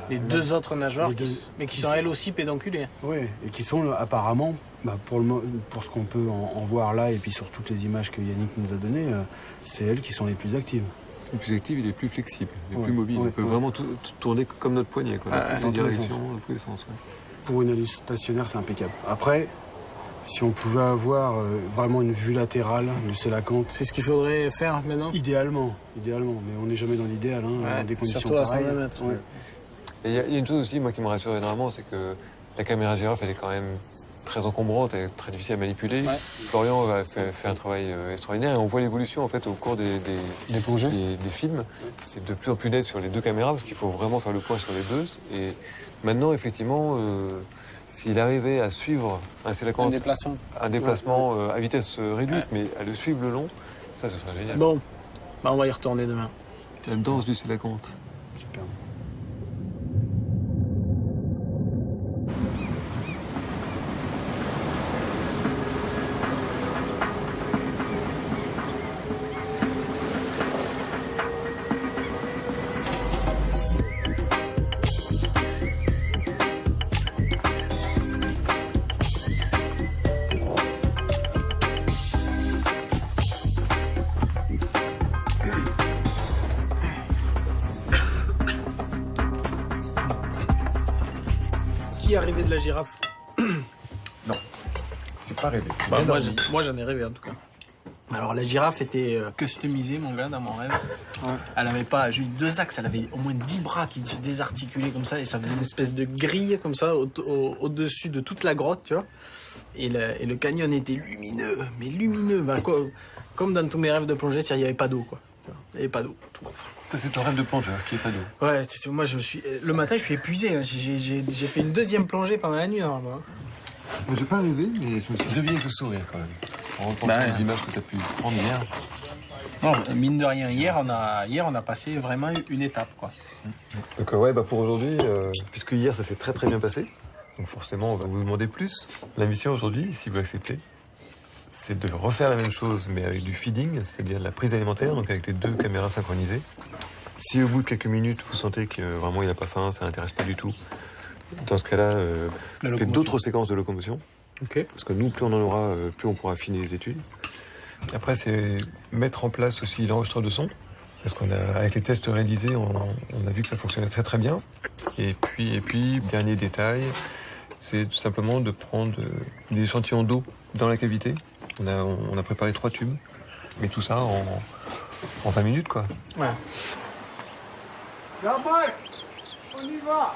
les 2 autres nageoires, mais qui sont elles aussi pédonculées. Oui, et qui sont apparemment, pour ce qu'on peut en voir là et puis sur toutes les images que Yannick nous a données, c'est elles qui sont les plus actives. Les plus actives et les plus flexibles, les plus mobiles. On peut vraiment tourner comme notre poignet, quoi, dans toutes les directions, dans tous les sens. Pour une allure stationnaire, c'est impeccable. Après, Si on pouvait avoir vraiment une vue latérale du Sélacanthe. C'est ce qu'il faudrait faire maintenant? Idéalement, mais on n'est jamais dans l'idéal, hein, des conditions surtout à pareilles. 120 mètres. Ouais. Et il y a une chose aussi, moi, qui me rassure énormément, c'est que la caméra girafe, elle est quand même très encombrante et très difficile à manipuler. Ouais. Florian a fait un travail extraordinaire et on voit l'évolution en fait au cours des films. C'est de plus en plus net sur les deux caméras parce qu'il faut vraiment faire le point sur les deux. Et maintenant, effectivement, s'il arrivait à suivre un Sélacanthe, un déplacement à vitesse réduite, mais à le suivre le long, ça, ce serait génial. Bon, on va y retourner demain. La danse du Sélacanthe. Super. Qui est arrivé de la girafe? Non, j'ai pas rêvé. Moi j'en ai rêvé en tout cas. Alors la girafe était customisée, mon gars, dans mon rêve. Ouais. Elle avait pas juste 2 axes, elle avait au moins 10 bras qui se désarticulaient comme ça et ça faisait une espèce de grille comme ça au-dessus de toute la grotte, tu vois. Et le canyon était lumineux, mais lumineux, comme dans tous mes rêves de plongée, il n'y avait pas d'eau, quoi. Il n'y avait pas d'eau. Ça, c'est ton rêve de plongeur, qu'il n'y ait pas d'eau. Ouais, moi le matin je suis épuisé, hein. J'ai fait une 2e plongée pendant la nuit normalement. Moi, j'ai pas rêvé, mais je me suis réveillé avec le sourire quand même. En repensant les images que tu as pu prendre hier. Non, mine de rien, hier on a passé vraiment une étape, quoi. Donc ouais, pour aujourd'hui, puisque hier ça s'est très très bien passé, donc forcément on va vous demander plus. La mission aujourd'hui, si vous l'acceptez, c'est de refaire la même chose mais avec du feeding, c'est-à-dire de la prise alimentaire, donc avec les 2 caméras synchronisées. Si au bout de quelques minutes vous sentez que vraiment il n'a pas faim, ça l'intéresse pas du tout, dans ce cas-là, faites d'autres séquences de locomotion. Okay. Parce que nous, plus on en aura, plus on pourra affiner les études. Après, c'est mettre en place aussi l'enregistreur de son. Parce avec les tests réalisés, on a vu que ça fonctionnait très très bien. Et puis, dernier détail, c'est tout simplement de prendre des échantillons d'eau dans la cavité. On a préparé 3 tubes. Mais tout ça en 20 minutes, quoi. Ouais. Jean-Paul, on y va.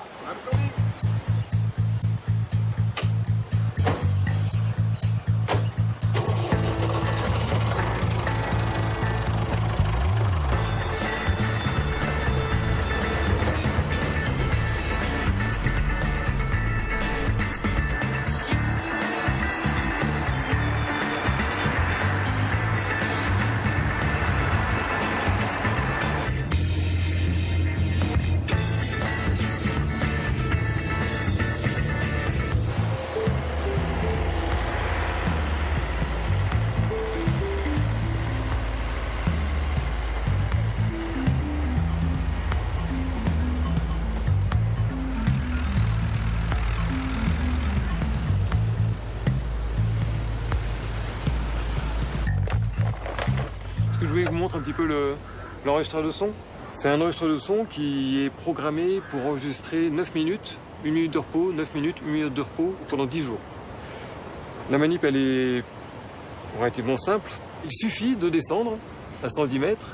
Je vous montre un petit peu l'enregistreur de son. C'est un enregistreur de son qui est programmé pour enregistrer 9 minutes, 1 minute de repos, 9 minutes, 1 minute de repos pendant 10 jours. La manip, elle est relativement simple. Il suffit de descendre à 110 mètres,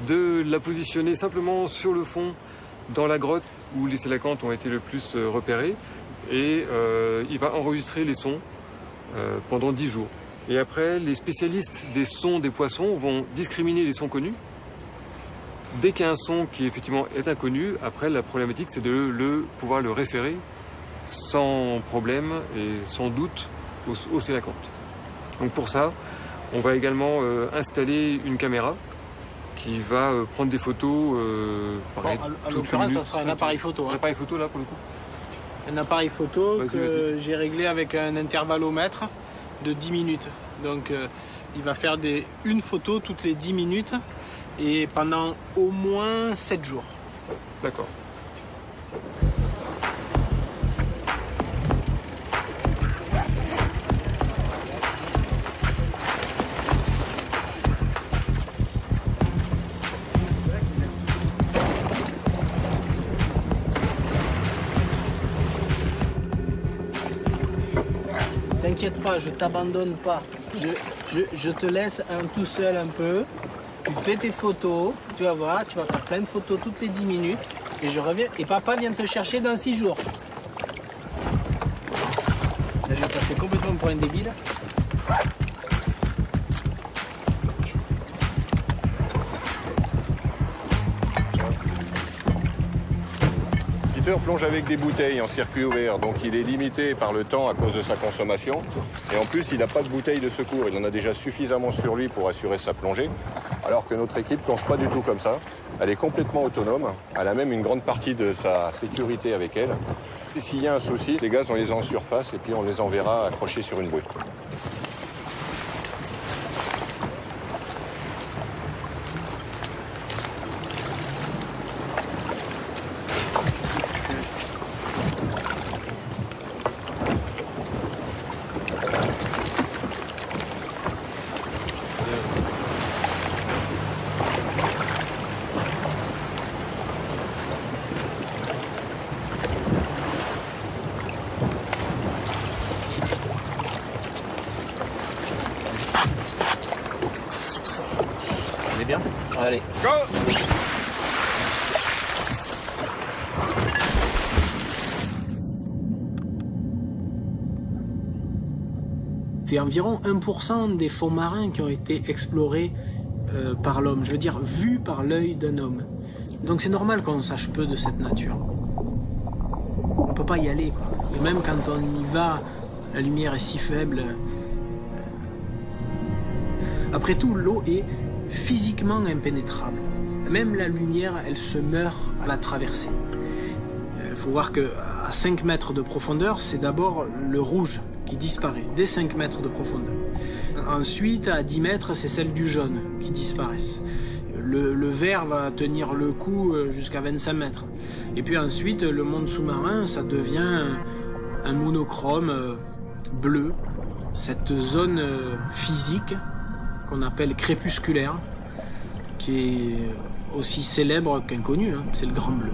de la positionner simplement sur le fond dans la grotte où les Sélacanthes ont été le plus repérés et il va enregistrer les sons pendant 10 jours. Et après, les spécialistes des sons des poissons vont discriminer les sons connus. Dès qu'il y a un son qui effectivement est inconnu, après la problématique c'est de pouvoir le référer sans problème et sans doute au Sélacanthe. Donc pour ça, on va également installer une caméra qui va prendre des photos. Pareil, à l'occurrence, ça sera un appareil photo. Un appareil photo là pour le coup. Un appareil photo que j'ai réglé avec un intervallomètre de 10 minutes. Donc il va faire une photo toutes les 10 minutes et pendant au moins 7 jours. D'accord. Thank t'inquiète pas, je t'abandonne pas. Je te laisse tout seul un peu. Tu fais tes photos, tu vas voir, tu vas faire plein de photos toutes les 10 minutes. Et je reviens, et papa vient te chercher dans 6 jours. Là, je vais passer complètement pour un débile. Peter plonge avec des bouteilles en circuit ouvert, donc il est limité par le temps à cause de sa consommation. Et en plus, il n'a pas de bouteille de secours. Il en a déjà suffisamment sur lui pour assurer sa plongée. Alors que notre équipe ne plonge pas du tout comme ça. Elle est complètement autonome. Elle a même une grande partie de sa sécurité avec elle. Et s'il y a un souci, les gaz, on les a en surface et puis on les enverra accrochés sur une bouée. On est bien? Allez. Go! C'est environ 1% des fonds marins qui ont été explorés par l'homme, je veux dire vus par l'œil d'un homme. Donc c'est normal qu'on sache peu de cette nature. On ne peut pas y aller, quoi. Et même quand on y va, la lumière est si faible. Après tout, l'eau est physiquement impénétrable. Même la lumière, elle se meurt à la traversée. Il faut voir qu'à 5 mètres de profondeur, c'est d'abord le rouge qui disparaît, dès 5 mètres de profondeur. Ensuite, à 10 mètres, c'est celle du jaune qui disparaissent. Le vert va tenir le coup jusqu'à 25 mètres. Et puis ensuite, le monde sous-marin, ça devient un monochrome bleu. Cette zone physique qu'on appelle crépusculaire, qui est aussi célèbre qu'inconnu, hein, c'est le grand bleu.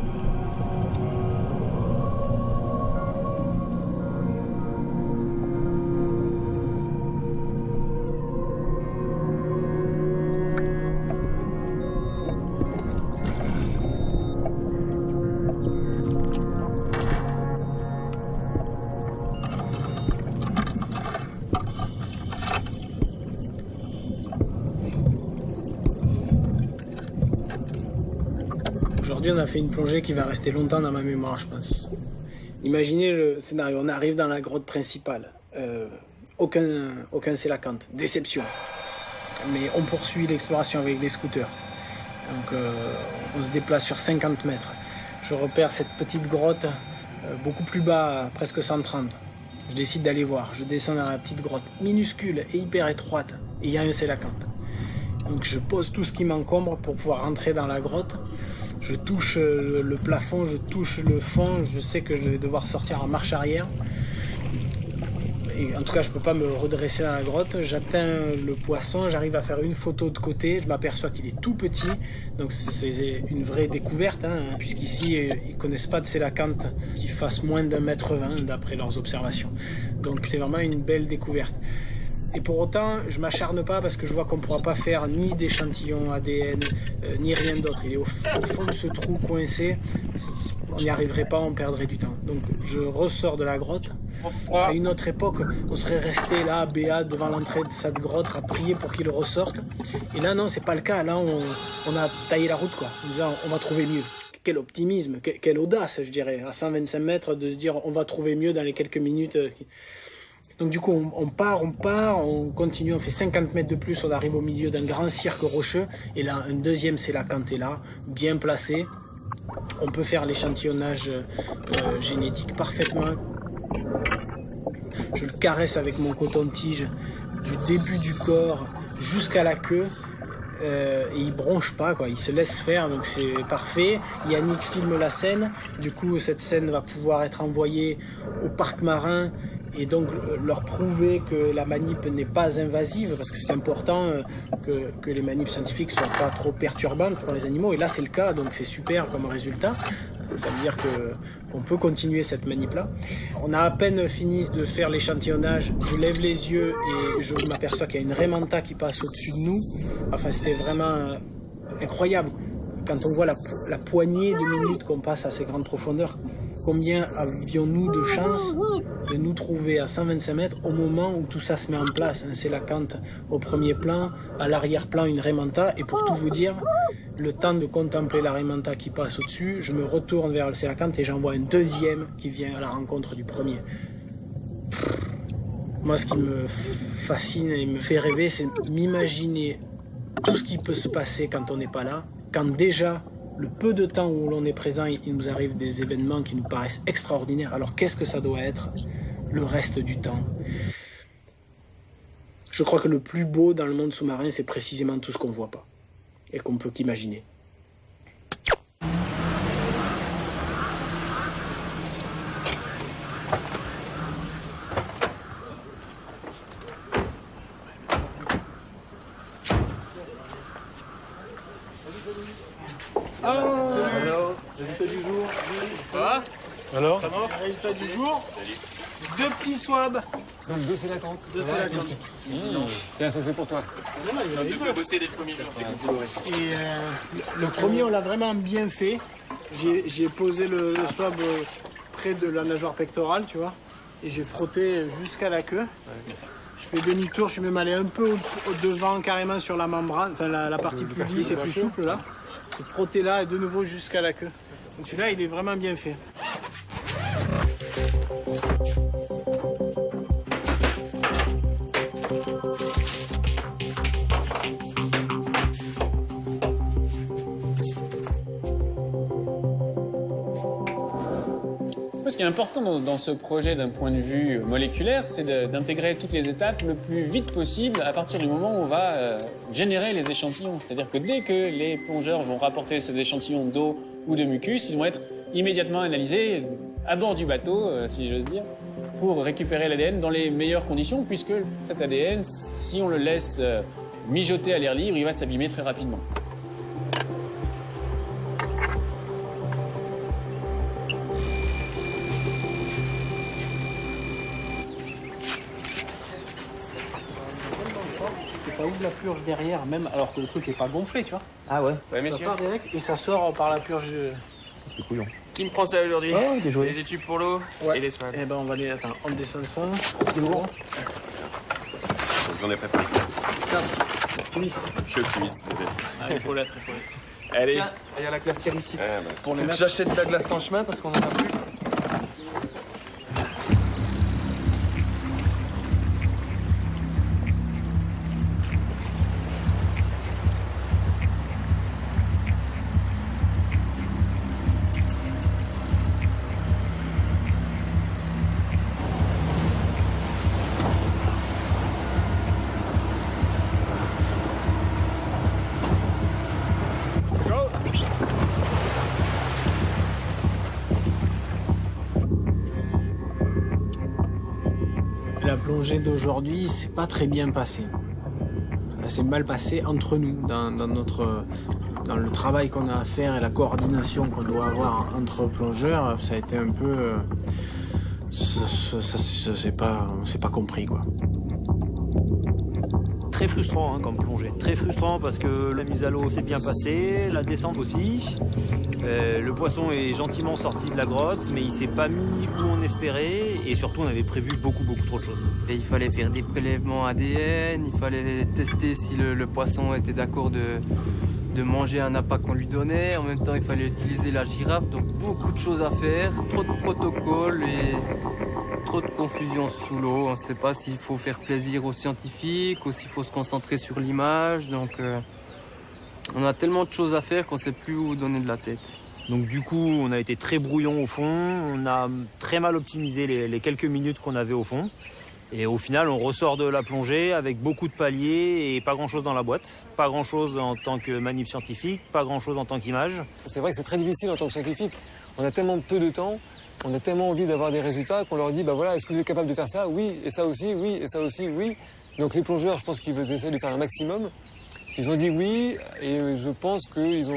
Aujourd'hui, on a fait une plongée qui va rester longtemps dans ma mémoire, je pense. Imaginez le scénario, on arrive dans la grotte principale. Aucun sélacanthe, déception. Mais on poursuit l'exploration avec les scooters. Donc on se déplace sur 50 mètres. Je repère cette petite grotte beaucoup plus bas, presque 130. Je décide d'aller voir. Je descends dans la petite grotte, minuscule et hyper étroite. Et il y a un sélacanthe. Donc je pose tout ce qui m'encombre pour pouvoir rentrer dans la grotte. Je touche le plafond, je touche le fond, je sais que je vais devoir sortir en marche arrière. Et en tout cas, je ne peux pas me redresser dans la grotte. J'atteins le poisson, j'arrive à faire une photo de côté, je m'aperçois qu'il est tout petit. Donc c'est une vraie découverte, hein, puisqu'ici, ils ne connaissent pas de sélacanthe qui fasse moins d'1,20 m d'après leurs observations. Donc c'est vraiment une belle découverte. Et pour autant, je ne m'acharne pas parce que je vois qu'on ne pourra pas faire ni d'échantillons ADN, ni rien d'autre. Il est au fond de ce trou coincé. On n'y arriverait pas, on perdrait du temps. Donc je ressors de la grotte. À une autre époque, on serait resté là, béat, devant l'entrée de cette grotte, à prier pour qu'il ressorte. Et là, non, c'est pas le cas. Là, on a taillé la route, quoi. En disant, on va trouver mieux. Quel optimisme, quelle audace, je dirais, à 125 mètres, de se dire, on va trouver mieux dans les quelques minutes. Donc du coup, on part, on continue, on fait 50 mètres de plus, on arrive au milieu d'un grand cirque rocheux, et là, un deuxième sélacanthe est là, bien placé. On peut faire l'échantillonnage génétique parfaitement. Je le caresse avec mon coton-tige du début du corps jusqu'à la queue, et il bronche pas, quoi. Il se laisse faire, donc c'est parfait. Yannick filme la scène, du coup cette scène va pouvoir être envoyée au parc marin et donc leur prouver que la manip n'est pas invasive, parce que c'est important que les manips scientifiques soient pas trop perturbantes pour les animaux, et là c'est le cas, donc c'est super comme résultat. Ça veut dire qu'on peut continuer cette manip-là. On a à peine fini de faire l'échantillonnage, je lève les yeux et je m'aperçois qu'il y a une raie manta qui passe au-dessus de nous. Enfin, c'était vraiment incroyable. Quand on voit la poignée de minutes qu'on passe à ces grandes profondeurs, combien avions-nous de chance de nous trouver à 125 mètres au moment où tout ça se met en place. C'est la cante au premier plan, à l'arrière-plan une raie manta, et pour tout vous dire, le temps de contempler la raie manta qui passe au-dessus, je me retourne vers le sélacanthe et j'en vois un deuxième qui vient à la rencontre du premier. Moi, ce qui me fascine et me fait rêver, c'est m'imaginer tout ce qui peut se passer quand on n'est pas là, quand déjà, le peu de temps où l'on est présent, il nous arrive des événements qui nous paraissent extraordinaires. Alors qu'est-ce que ça doit être le reste du temps? Je crois que le plus beau dans le monde sous-marin, c'est précisément tout ce qu'on ne voit pas et qu'on peut qu'imaginer. Résultat du jour. Ça va? Alors ça va? Résultat du jour. 2 petits swabs. Donc 2 sélacantes. 2 sélacantes. Bien, ça fait pour toi. Tu peux bosser les premiers jours, c'est coloré. Et le premier, on l'a vraiment bien fait. J'ai posé le swab près de la nageoire pectorale, tu vois. Et j'ai frotté jusqu'à la queue. Je fais demi-tour, je suis même allé un peu au devant, carrément sur la membrane, enfin la partie plus lisse et plus souple là. J'ai frotté là et de nouveau jusqu'à la queue. Celui-là, il est vraiment bien fait. Ce qui est important dans ce projet d'un point de vue moléculaire, c'est d'intégrer toutes les étapes le plus vite possible à partir du moment où on va générer les échantillons. C'est-à-dire que dès que les plongeurs vont rapporter ces échantillons d'eau ou de mucus, ils vont être immédiatement analysés à bord du bateau, si j'ose dire, pour récupérer l'ADN dans les meilleures conditions, puisque cet ADN, si on le laisse mijoter à l'air libre, il va s'abîmer très rapidement. Ça ouvre la purge derrière, même alors que le truc n'est pas gonflé, tu vois. Ah ouais. Ça part direct et ça sort par la purge. C'est couillon. Qui me prend ça aujourd'hui? Oh, bien joué. Les étubes pour l'eau et les swabs. Eh ben on va aller. Attends, on descend ça. Lourd. J'en ai préparé. Optimiste. Je suis optimiste, peut-être. Ah, il faut l'être, il faut l'être. Allez. Tiens, il y a la glacière ici. Pour les J'achète de la glace en chemin parce qu'on en a plus. La plongée d'aujourd'hui, c'est pas très bien passé. C'est mal passé entre nous, dans le travail qu'on a à faire et la coordination qu'on doit avoir entre plongeurs. Ça a été un peu, on s'est pas compris quoi. Très frustrant comme plongée. Très frustrant parce que la mise à l'eau s'est bien passée, la descente aussi. Le poisson est gentiment sorti de la grotte, mais il s'est pas mis où on espérait. Et surtout, on avait prévu beaucoup trop de choses. Et il fallait faire des prélèvements ADN, il fallait tester si le poisson était d'accord de manger un appât qu'on lui donnait. En même temps, il fallait utiliser la girafe. Donc beaucoup de choses à faire, trop de protocoles et trop de confusion sous l'eau. On ne sait pas s'il faut faire plaisir aux scientifiques ou s'il faut se concentrer sur l'image. Donc on a tellement de choses à faire qu'on ne sait plus où donner de la tête. Donc du coup, on a été très brouillon au fond. On a très mal optimisé les quelques minutes qu'on avait au fond. Et au final, on ressort de la plongée avec beaucoup de paliers et pas grand-chose dans la boîte. Pas grand-chose en tant que manip scientifique, pas grand-chose en tant qu'image. C'est vrai que c'est très difficile en tant que scientifique. On a tellement peu de temps On a tellement envie d'avoir des résultats qu'on leur dit, bah voilà, est-ce que vous êtes capable de faire ça? Oui, et ça aussi, oui, et ça aussi, oui. Donc les plongeurs, je pense qu'ils essaient de faire un maximum. Ils ont dit oui, et je pense qu'ils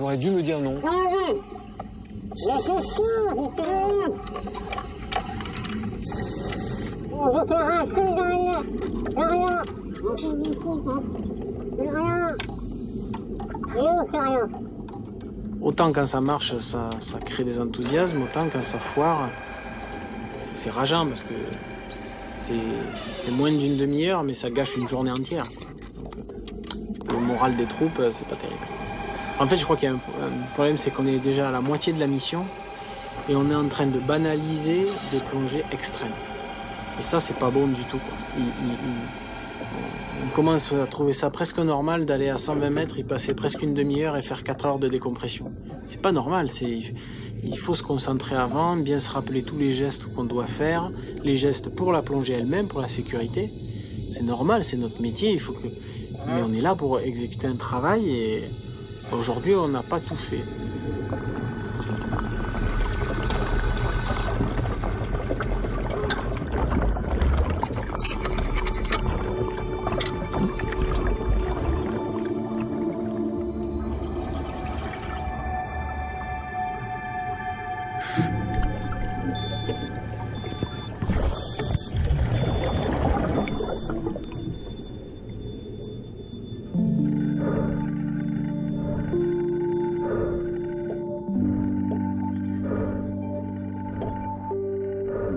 auraient dû me dire non. Autant quand ça marche, ça crée des enthousiasmes, autant quand ça foire, c'est rageant parce que c'est moins d'une demi-heure, mais ça gâche une journée entière. Donc, le moral des troupes, c'est pas terrible. En fait, je crois qu'il y a un problème, c'est qu'on est déjà à la moitié de la mission et on est en train de banaliser des plongées extrêmes. Et ça, c'est pas bon du tout, quoi. On commence à trouver ça presque normal d'aller à 120 mètres, y passer presque une demi-heure et faire 4 heures de décompression. C'est pas normal, il faut se concentrer avant, bien se rappeler tous les gestes qu'on doit faire, les gestes pour la plongée elle-même, pour la sécurité. C'est normal, c'est notre métier, mais on est là pour exécuter un travail et aujourd'hui on n'a pas tout fait.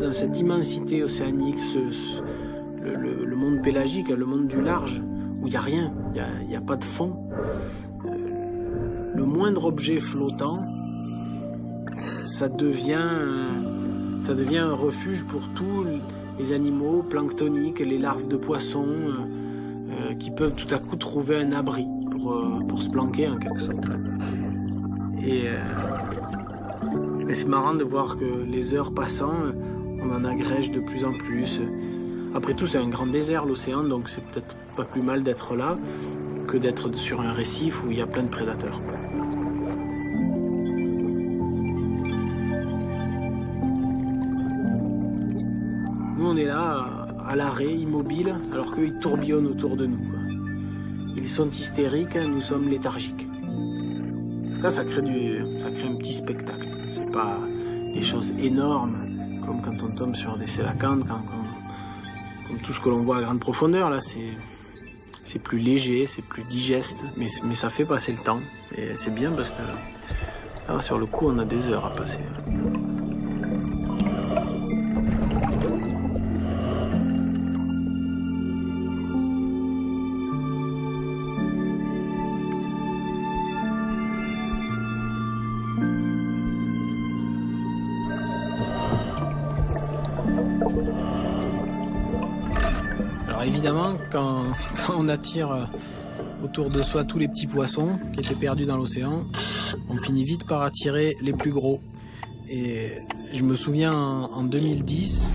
Dans cette immensité océanique, le monde pélagique, le monde du large, où il n'y a rien, il n'y a pas de fond, le moindre objet flottant, ça devient un refuge pour tous les animaux planctoniques, les larves de poissons, qui peuvent tout à coup trouver un abri pour se planquer en quelque sorte. Et c'est marrant de voir que les heures passant, on en agrège de plus en plus. Après tout, c'est un grand désert, l'océan, donc c'est peut-être pas plus mal d'être là que d'être sur un récif où il y a plein de prédateurs. Nous, on est là, à l'arrêt, immobile, alors qu'eux, ils tourbillonnent autour de nous, quoi. Ils sont hystériques, nous sommes léthargiques. Là, ça crée un petit spectacle. C'est pas des choses énormes, comme quand on tombe sur des sélacantes, comme tout ce que l'on voit à grande profondeur. Là, c'est plus léger, c'est plus digeste, mais ça fait passer le temps. Et c'est bien parce que là, sur le coup, on a des heures à passer. Évidemment, quand on attire autour de soi tous les petits poissons qui étaient perdus dans l'océan, on finit vite par attirer les plus gros. Et je me souviens en 2010,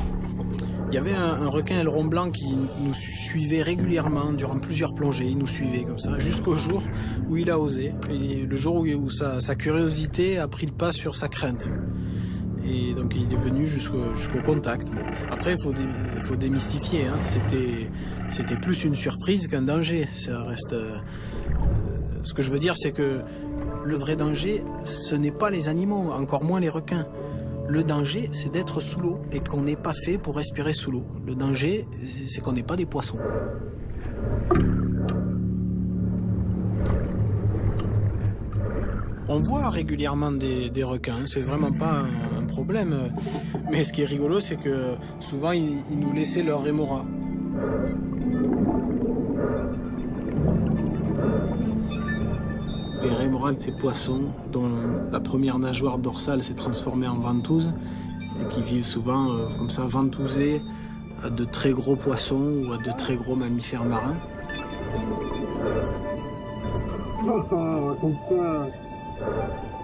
il y avait un requin aileron blanc qui nous suivait régulièrement durant plusieurs plongées. Il nous suivait comme ça jusqu'au jour où il a osé, et le jour où sa curiosité a pris le pas sur sa crainte. Et donc il est venu jusqu'au contact. Bon. Après, il faut démystifier. Hein. C'était plus une surprise qu'un danger. Ça reste. Ce que je veux dire, c'est que le vrai danger, ce n'est pas les animaux, encore moins les requins. Le danger, c'est d'être sous l'eau et qu'on n'est pas fait pour respirer sous l'eau. Le danger, c'est qu'on n'est pas des poissons. On voit régulièrement des requins, c'est vraiment pas un problème. Mais ce qui est rigolo, c'est que souvent, ils nous laissaient leur rémora. Les rémoras, ces poissons dont la première nageoire dorsale s'est transformée en ventouse et qui vivent souvent comme ça, ventousés à de très gros poissons ou à de très gros mammifères marins.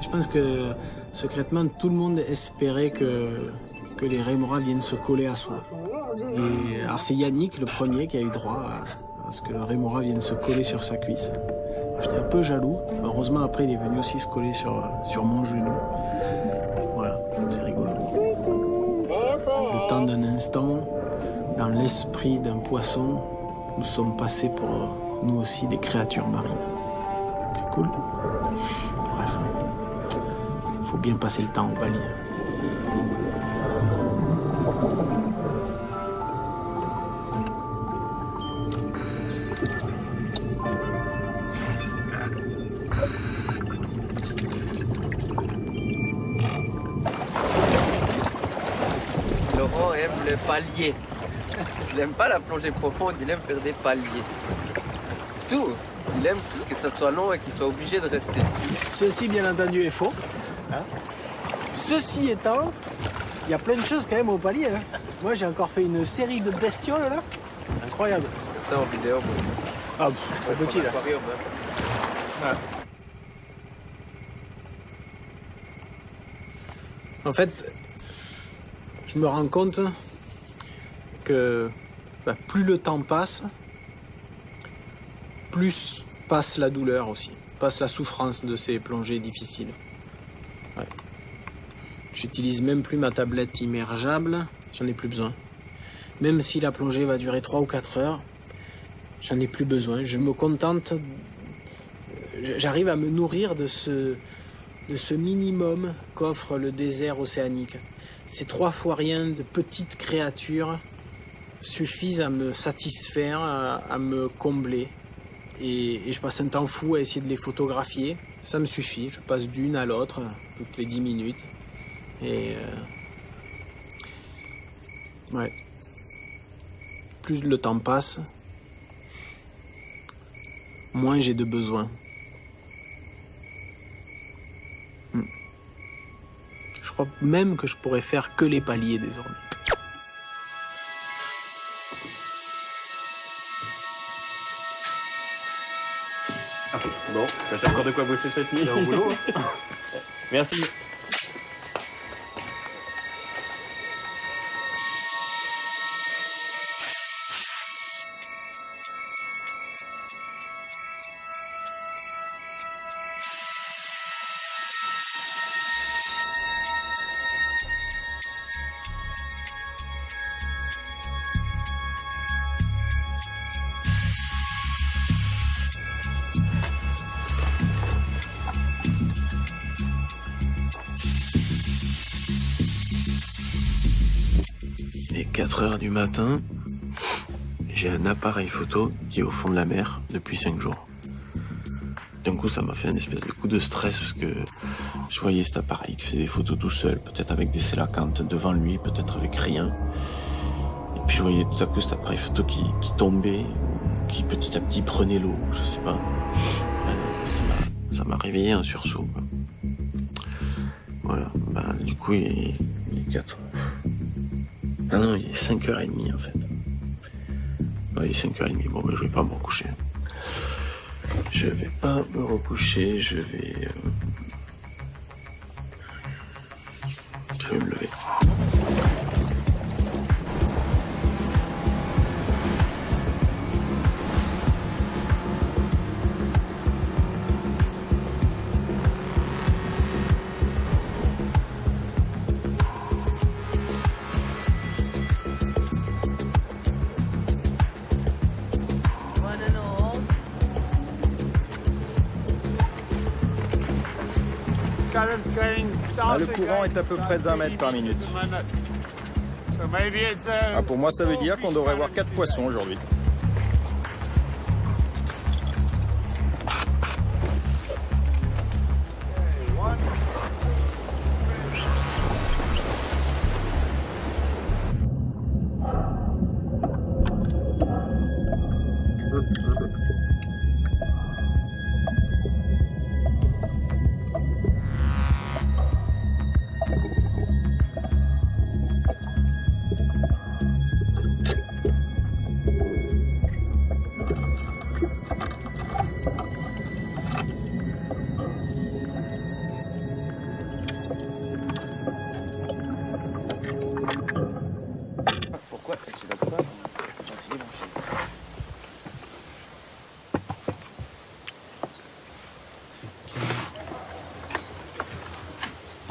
Je pense que secrètement tout le monde espérait que les rémoras viennent se coller à soi. Et alors c'est Yannick le premier qui a eu droit à ce que le rémora vienne se coller sur sa cuisse. J'étais un peu jaloux. Heureusement après il est venu aussi se coller sur mon genou. voilà, c'est rigolo. Le temps d'un instant, dans l'esprit d'un poisson, nous sommes passés pour nous aussi des créatures marines. C'est cool. Bref, faut bien passer le temps au Bali. Laurent aime le palier. Il n'aime pas la plongée profonde, il aime faire des paliers. Tout. Il aime que ça soit long et qu'il soit obligé de rester. Ceci, bien entendu, est faux. Hein. Ceci étant, il y a plein de choses quand même au palier. Hein. Moi, j'ai encore fait une série de bestioles, là. Incroyable. Ça en vidéo. Ah, c'est petit, là. Hein. En fait, je me rends compte que plus le temps passe, plus passe la douleur aussi, passe la souffrance de ces plongées difficiles. Ouais. J'utilise même plus ma tablette immergeable, j'en ai plus besoin. Même si la plongée va durer 3 ou 4 heures, j'en ai plus besoin. Je me contente, j'arrive à me nourrir de ce minimum qu'offre le désert océanique. Ces 3 fois rien de petites créatures suffisent à me satisfaire, à me combler. Et je passe un temps fou à essayer de les photographier. Ça me suffit, je passe d'une à l'autre, toutes les 10 minutes. Et ouais. Plus le temps passe, moins j'ai de besoins. Je crois même que je pourrais faire que les paliers désormais. Bon, j'ai encore de quoi bosser cette nuit. C'est au boulot. Merci. Il est 4 heures du matin, j'ai un appareil photo qui est au fond de la mer depuis 5 jours. D'un coup, ça m'a fait un espèce de coup de stress parce que je voyais cet appareil qui faisait des photos tout seul, peut-être avec des sélacantes devant lui, peut-être avec rien. Et puis je voyais tout à coup cet appareil photo qui tombait, qui petit à petit prenait l'eau, je sais pas. Ça m'a réveillé un sursaut, quoi. Voilà, du coup, il est 4 heures. Ah non, il est 5h30 en fait. Ouais, il est 5h30. Bon, je vais pas me recoucher. Je vais pas me recoucher, je vais me lever. Le courant est à peu près de 20 mètres par minute. Pour moi, ça veut dire qu'on devrait voir 4 poissons aujourd'hui.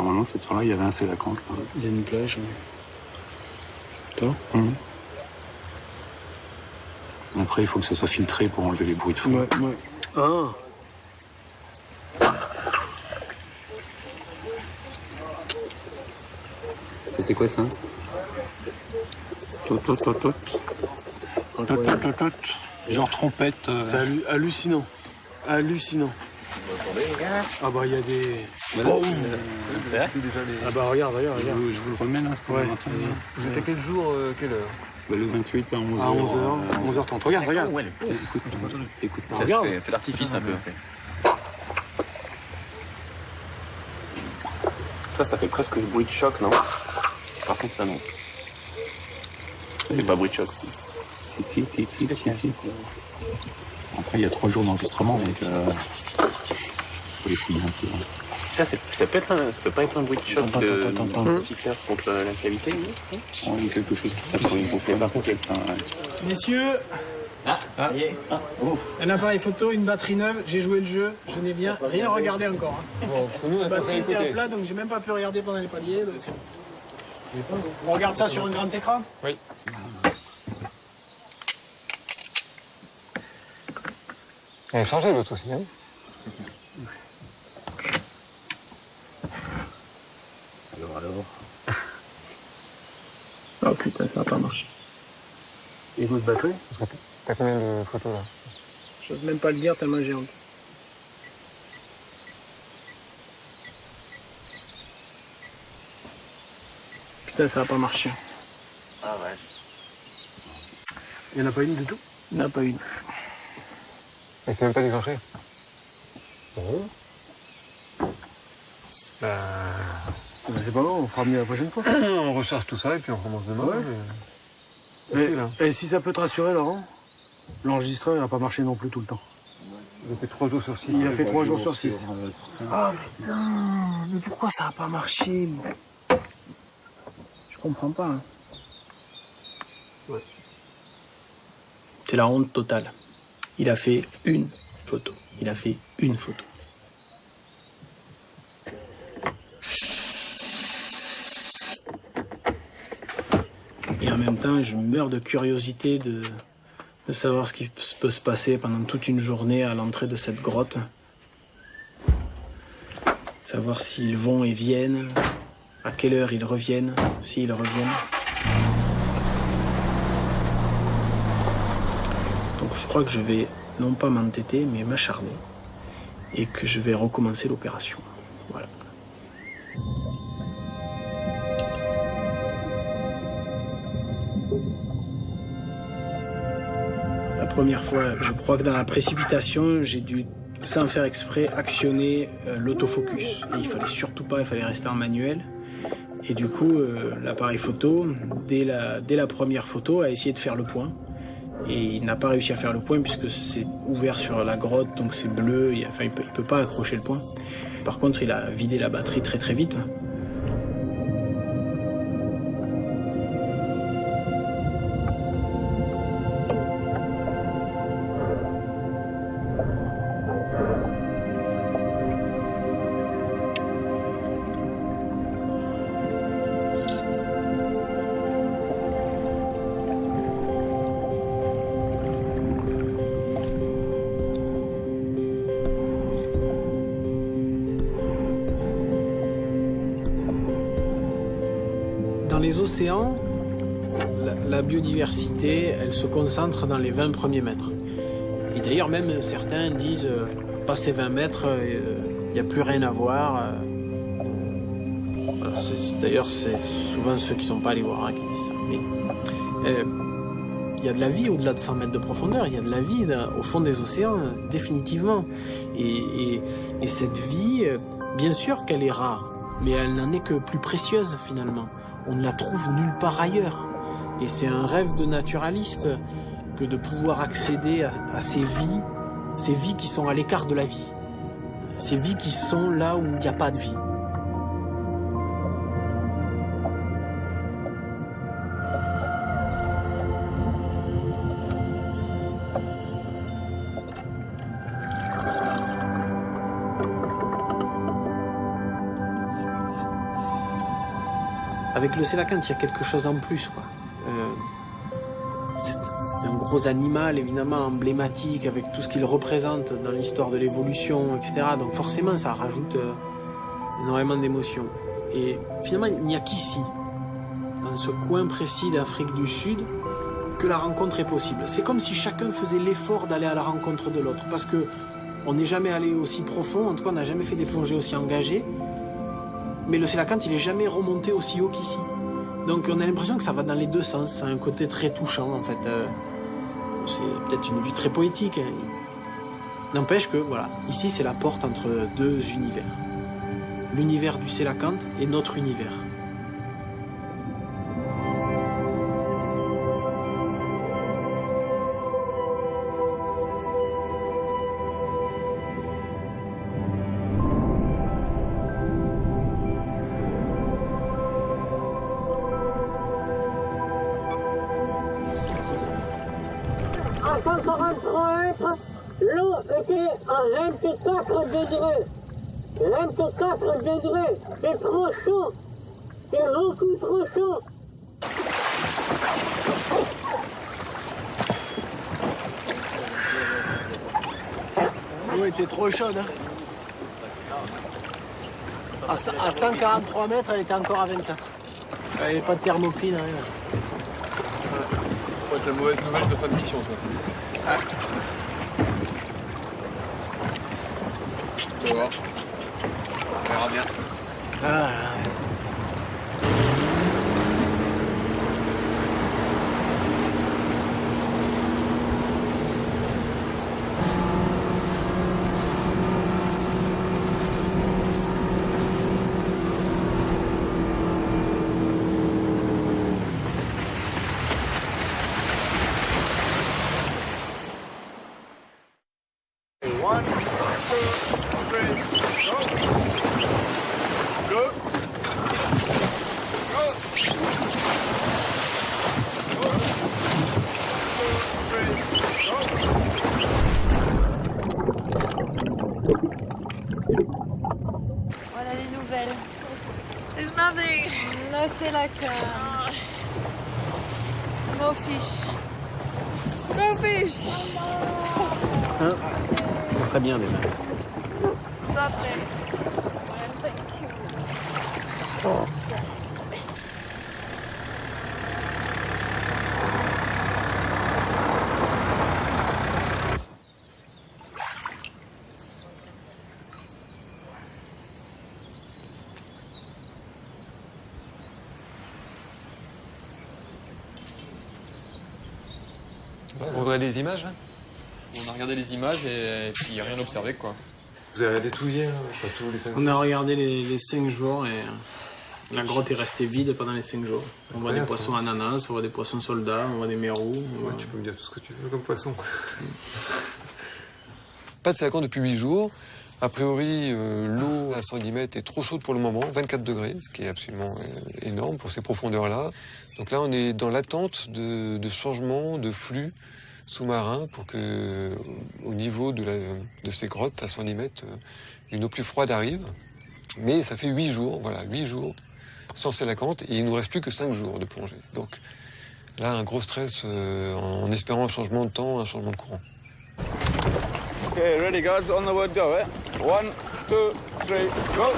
Normalement, cette soirée, il y avait un seul à Cancre. Il y a une plage. Toi Après, il faut que ça soit filtré pour enlever les bruits de fond. Ouais. Ah. Et c'est quoi ça? Genre trompette. C'est hallucinant. Hallucinant. Ah bah il y a des... Oh, ah bah regarde. Je vous le remets là, c'est pour matin. Vous êtes à quel jour, quelle heure? Le 28 à 11h. À 11h30. Regarde. Écoute. Regarde. Fait l'artifice un peu. Ça fait presque le bruit de choc, non? Par contre, ça non. C'est pas bruit de choc. Après, il y a 3 jours d'enregistrement, donc faut les fouiller un peu. Ça peut pas être un bruit de choc de contre la cavité, non? Quelque chose qui tape sur une gonflée. Par contre, Messieurs, un appareil photo, une batterie neuve, j'ai joué le jeu, je n'ai rien regardé encore. Bon, parce que nous, on a La pensé à batterie était à écouter. plat, donc j'ai même pas pu regarder pendant les paliers. Donc... On regarde ça sur un grand écran? Oui. Elle est chargée, l'autre aussi, hein? Alors. Oh putain, ça n'a pas marché. Et vous de batterie? T'as combien de photos, là? J'ose même pas le dire tellement j'ai honte. Putain, ça n'a pas marché. Ah ouais. Il n'y en a pas une du tout? Il n'y en a pas une. Et c'est même pas déclenché. C'est pas bon, on fera mieux la prochaine fois. On recharge tout ça et puis on recommence demain. Et si ça peut te rassurer, Laurent, l'enregistreur n'a pas marché non plus tout le temps. Il a fait 3 jours sur 6. Il a fait 3 jours sur 6. Ah putain, mais pourquoi ça n'a pas marché? Je comprends pas. Hein. Ouais. C'est la honte totale. Il a fait une photo. Et en même temps, je meurs de curiosité de savoir ce qui peut se passer pendant toute une journée à l'entrée de cette grotte. Savoir s'ils vont et viennent, à quelle heure ils reviennent, s'ils reviennent. Donc je crois que je vais non pas m'entêter, mais m'acharner. Et que je vais recommencer l'opération. Voilà. La première fois, je crois que dans la précipitation, j'ai dû, sans faire exprès, actionner l'autofocus. Et il fallait surtout pas, il fallait rester en manuel. Et du coup, l'appareil photo, dès la première photo, a essayé de faire le point. Et il n'a pas réussi à faire le point puisque c'est ouvert sur la grotte, donc c'est bleu, il peut pas accrocher le point. Par contre, il a vidé la batterie très très vite. Dans les océans, la biodiversité, elle se concentre dans les 20 premiers mètres. Et d'ailleurs, même certains disent, passé 20 mètres, il n'y a plus rien à voir. D'ailleurs, c'est souvent ceux qui ne sont pas allés voir qui disent ça. Mais il y a de la vie au-delà de 100 mètres de profondeur, il y a de la vie au fond des océans, définitivement. Et cette vie, bien sûr qu'elle est rare, mais elle n'en est que plus précieuse finalement. On ne la trouve nulle part ailleurs. Et c'est un rêve de naturaliste que de pouvoir accéder à ces vies qui sont à l'écart de la vie. Ces vies qui sont là où il n'y a pas de vie. Avec le sélacanthe, il y a quelque chose en plus, quoi. C'est un gros animal, évidemment, emblématique, avec tout ce qu'il représente dans l'histoire de l'évolution, etc. Donc forcément, ça rajoute énormément d'émotions. Et finalement, il n'y a qu'ici, dans ce coin précis d'Afrique du Sud, que la rencontre est possible. C'est comme si chacun faisait l'effort d'aller à la rencontre de l'autre, parce que on n'est jamais allé aussi profond, en tout cas, on n'a jamais fait des plongées aussi engagées. Mais le sélacanthe, il n'est jamais remonté aussi haut qu'ici. Donc on a l'impression que ça va dans les deux sens. C'est un côté très touchant, en fait. C'est peut-être une vue très poétique. N'empêche que, voilà, ici, c'est la porte entre deux univers. L'univers du sélacanthe et notre univers. À 143 mètres, l'eau était à 24 degrés. 24 degrés, c'est trop chaud. C'est beaucoup trop chaud. L'eau était trop chaude. Hein. À 143 mètres, elle était encore à 24. Il n'y avait pas de thermopile, rien. Ça va être la mauvaise nouvelle de fin de mission, ça. Ah. On va voir. On verra bien. Ah. Voilà les nouvelles. There's nothing. No sélacanthe. No fish. No fish. Hein? Ça serait bien déjà. Pas prêt. Thank you. Oh. Vous regardez les images, hein? On a regardé les images et puis il n'y a rien observé, quoi. Vous avez regardé tout hier, pas tous les 5 jours? On a regardé les 5 jours et la grotte est restée vide pendant les 5 jours. On voit des poissons ananas, on voit des poissons soldats, on voit des mérous. Ouais, tu peux me dire tout ce que tu veux comme poisson. Pas de sélacanthe depuis 8 jours. A priori, l'eau à 110 mètres est trop chaude pour le moment, 24 degrés, ce qui est absolument énorme pour ces profondeurs-là. Donc là, on est dans l'attente de changements de flux sous-marin pour que, au niveau de ces grottes à 110 mètres, une eau plus froide arrive. Mais ça fait 8 jours, voilà, 8 jours sans sélacanthe et il nous reste plus que 5 jours de plongée. Donc là, un gros stress en espérant un changement de temps, un changement de courant. Okay, ready guys, on the word go, eh? 1, 2, 3, go!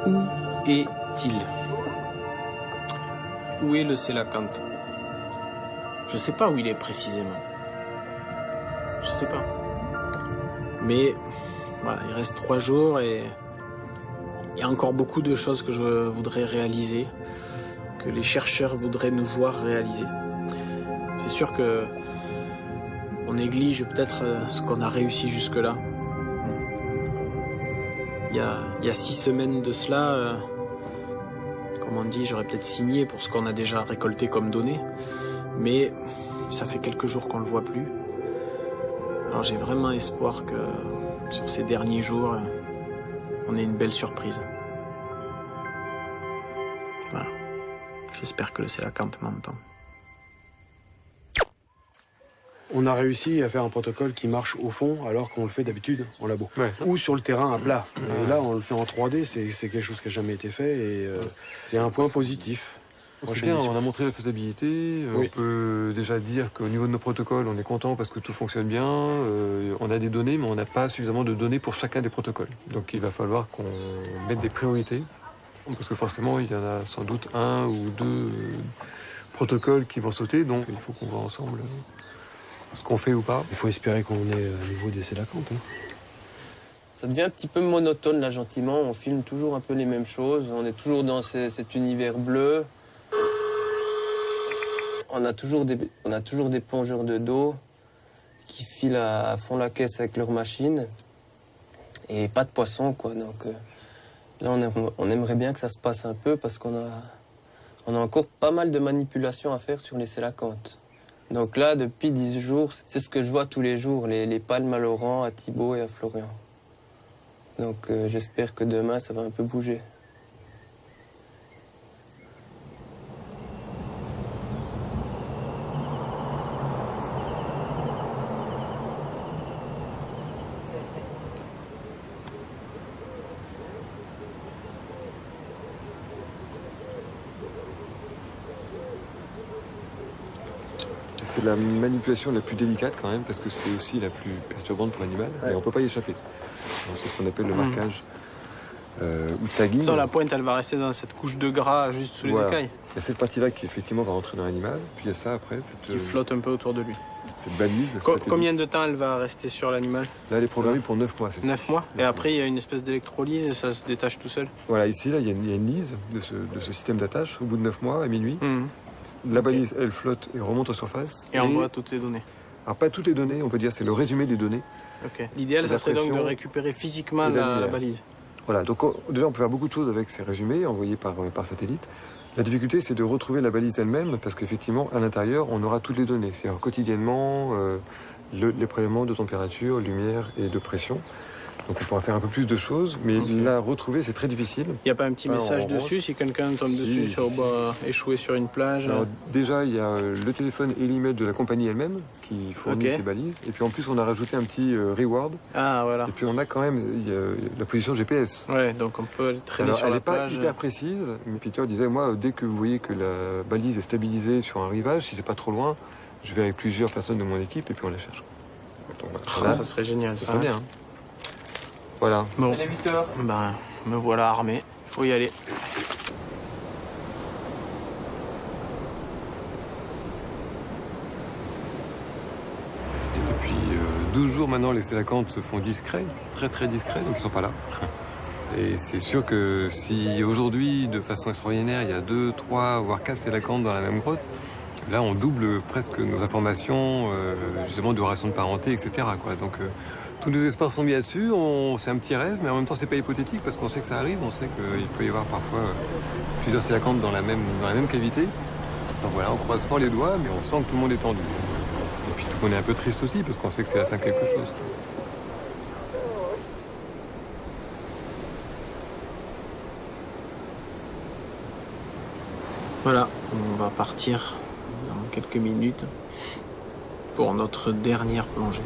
Où est-il? Où est le sélacanthe? Je sais pas où il est précisément. Je sais pas. Mais voilà, il reste 3 jours et il y a encore beaucoup de choses que je voudrais réaliser, que les chercheurs voudraient nous voir réaliser. C'est sûr que on néglige peut-être ce qu'on a réussi jusque-là. il y a 6 semaines de cela, comme on dit, j'aurais peut-être signé pour ce qu'on a déjà récolté comme données. Mais ça fait quelques jours qu'on ne le voit plus. Alors j'ai vraiment espoir que sur ces derniers jours, on ait une belle surprise. Voilà. J'espère que le Sélacanthe m'entend. On a réussi à faire un protocole qui marche au fond alors qu'on le fait d'habitude en labo. Ou sur le terrain à plat. Et là, on le fait en 3D, c'est quelque chose qui n'a jamais été fait et c'est un point positif. C'est bien, on a montré la faisabilité, Oui. On peut déjà dire qu'au niveau de nos protocoles, on est content parce que tout fonctionne bien, on a des données, mais on n'a pas suffisamment de données pour chacun des protocoles. Donc il va falloir qu'on mette des priorités, parce que forcément il y en a sans doute 1 ou 2 protocoles qui vont sauter, donc il faut qu'on voit ensemble ce qu'on fait ou pas. Il faut espérer qu'on est au niveau des Sélacanthes. Ça devient un petit peu monotone là gentiment, on filme toujours un peu les mêmes choses, on est toujours dans cet univers bleu. On a toujours des plongeurs de dos qui filent à fond la caisse avec leur machine et pas de poissons quoi. Donc là on aimerait bien que ça se passe un peu parce qu'on a encore pas mal de manipulations à faire sur les Sélacanthes. Donc là depuis 10 jours, c'est ce que je vois tous les jours, les palmes à Laurent, à Thibaut et à Florian. Donc j'espère que demain ça va un peu bouger. C'est la manipulation la plus délicate quand même, parce que c'est aussi la plus perturbante pour l'animal, et on ne peut pas y échapper. Donc, c'est ce qu'on appelle le marquage ou tagging. Sans la pointe, elle va rester dans cette couche de gras juste sous les écailles. Il y a cette partie-là qui effectivement va rentrer dans l'animal, puis il y a ça après. Qui flotte un peu autour de lui. Cette balise. Combien de temps elle va rester sur l'animal? Là, elle est programmée pour 9 mois. 9 mois. Et après, il y a une espèce d'électrolyse et ça se détache tout seul. Voilà, ici, là, il y a une lise de ce système d'attache au bout de 9 mois, à minuit. La balise, elle flotte et remonte en surface. Et on voit toutes les données. Alors, pas toutes les données, on peut dire c'est le résumé des données. Ok. L'idéal, ça serait donc de récupérer physiquement la balise. Voilà, donc déjà, on peut faire beaucoup de choses avec ces résumés envoyés par satellite. La difficulté, c'est de retrouver la balise elle-même, parce qu'effectivement, à l'intérieur, on aura toutes les données. C'est-à-dire quotidiennement, les prélèvements de température, lumière et de pression. Donc on pourra faire un peu plus de choses, mais la retrouver, c'est très difficile. Il n'y a pas un petit message dessus si quelqu'un tombe dessus, échoué sur une plage? Alors, déjà, il y a le téléphone et l'email de la compagnie elle-même qui fournit ces balises. Et puis en plus, on a rajouté un petit reward. Ah, voilà. Et puis on a quand même la position GPS. Ouais, donc on peut traîner sur la plage. Elle n'est pas hyper précise, mais Peter disait, moi, dès que vous voyez que la balise est stabilisée sur un rivage, si c'est pas trop loin, je vais avec plusieurs personnes de mon équipe et puis on la cherche. Donc, voilà. Ça serait génial, ça. Ça serait bien. Voilà. Bon, ben, me voilà armé. Faut y aller. Et depuis 12 jours maintenant, les Sélacanthes se font discrets, très très discrets, donc ils sont pas là. Et c'est sûr que si aujourd'hui, de façon extraordinaire, il y a 2, 3, voire 4 Sélacanthes dans la même grotte, là on double presque nos informations, justement de relations de parenté, etc. quoi. Donc tous nos espoirs sont mis là-dessus, c'est un petit rêve, mais en même temps c'est pas hypothétique parce qu'on sait que ça arrive, on sait qu'il peut y avoir parfois plusieurs Sélacanthes dans la même cavité. Donc voilà, on croise fort les doigts, mais on sent que tout le monde est tendu. Et puis tout le monde est un peu triste aussi parce qu'on sait que c'est la fin de quelque chose. Voilà, on va partir dans quelques minutes pour notre dernière plongée.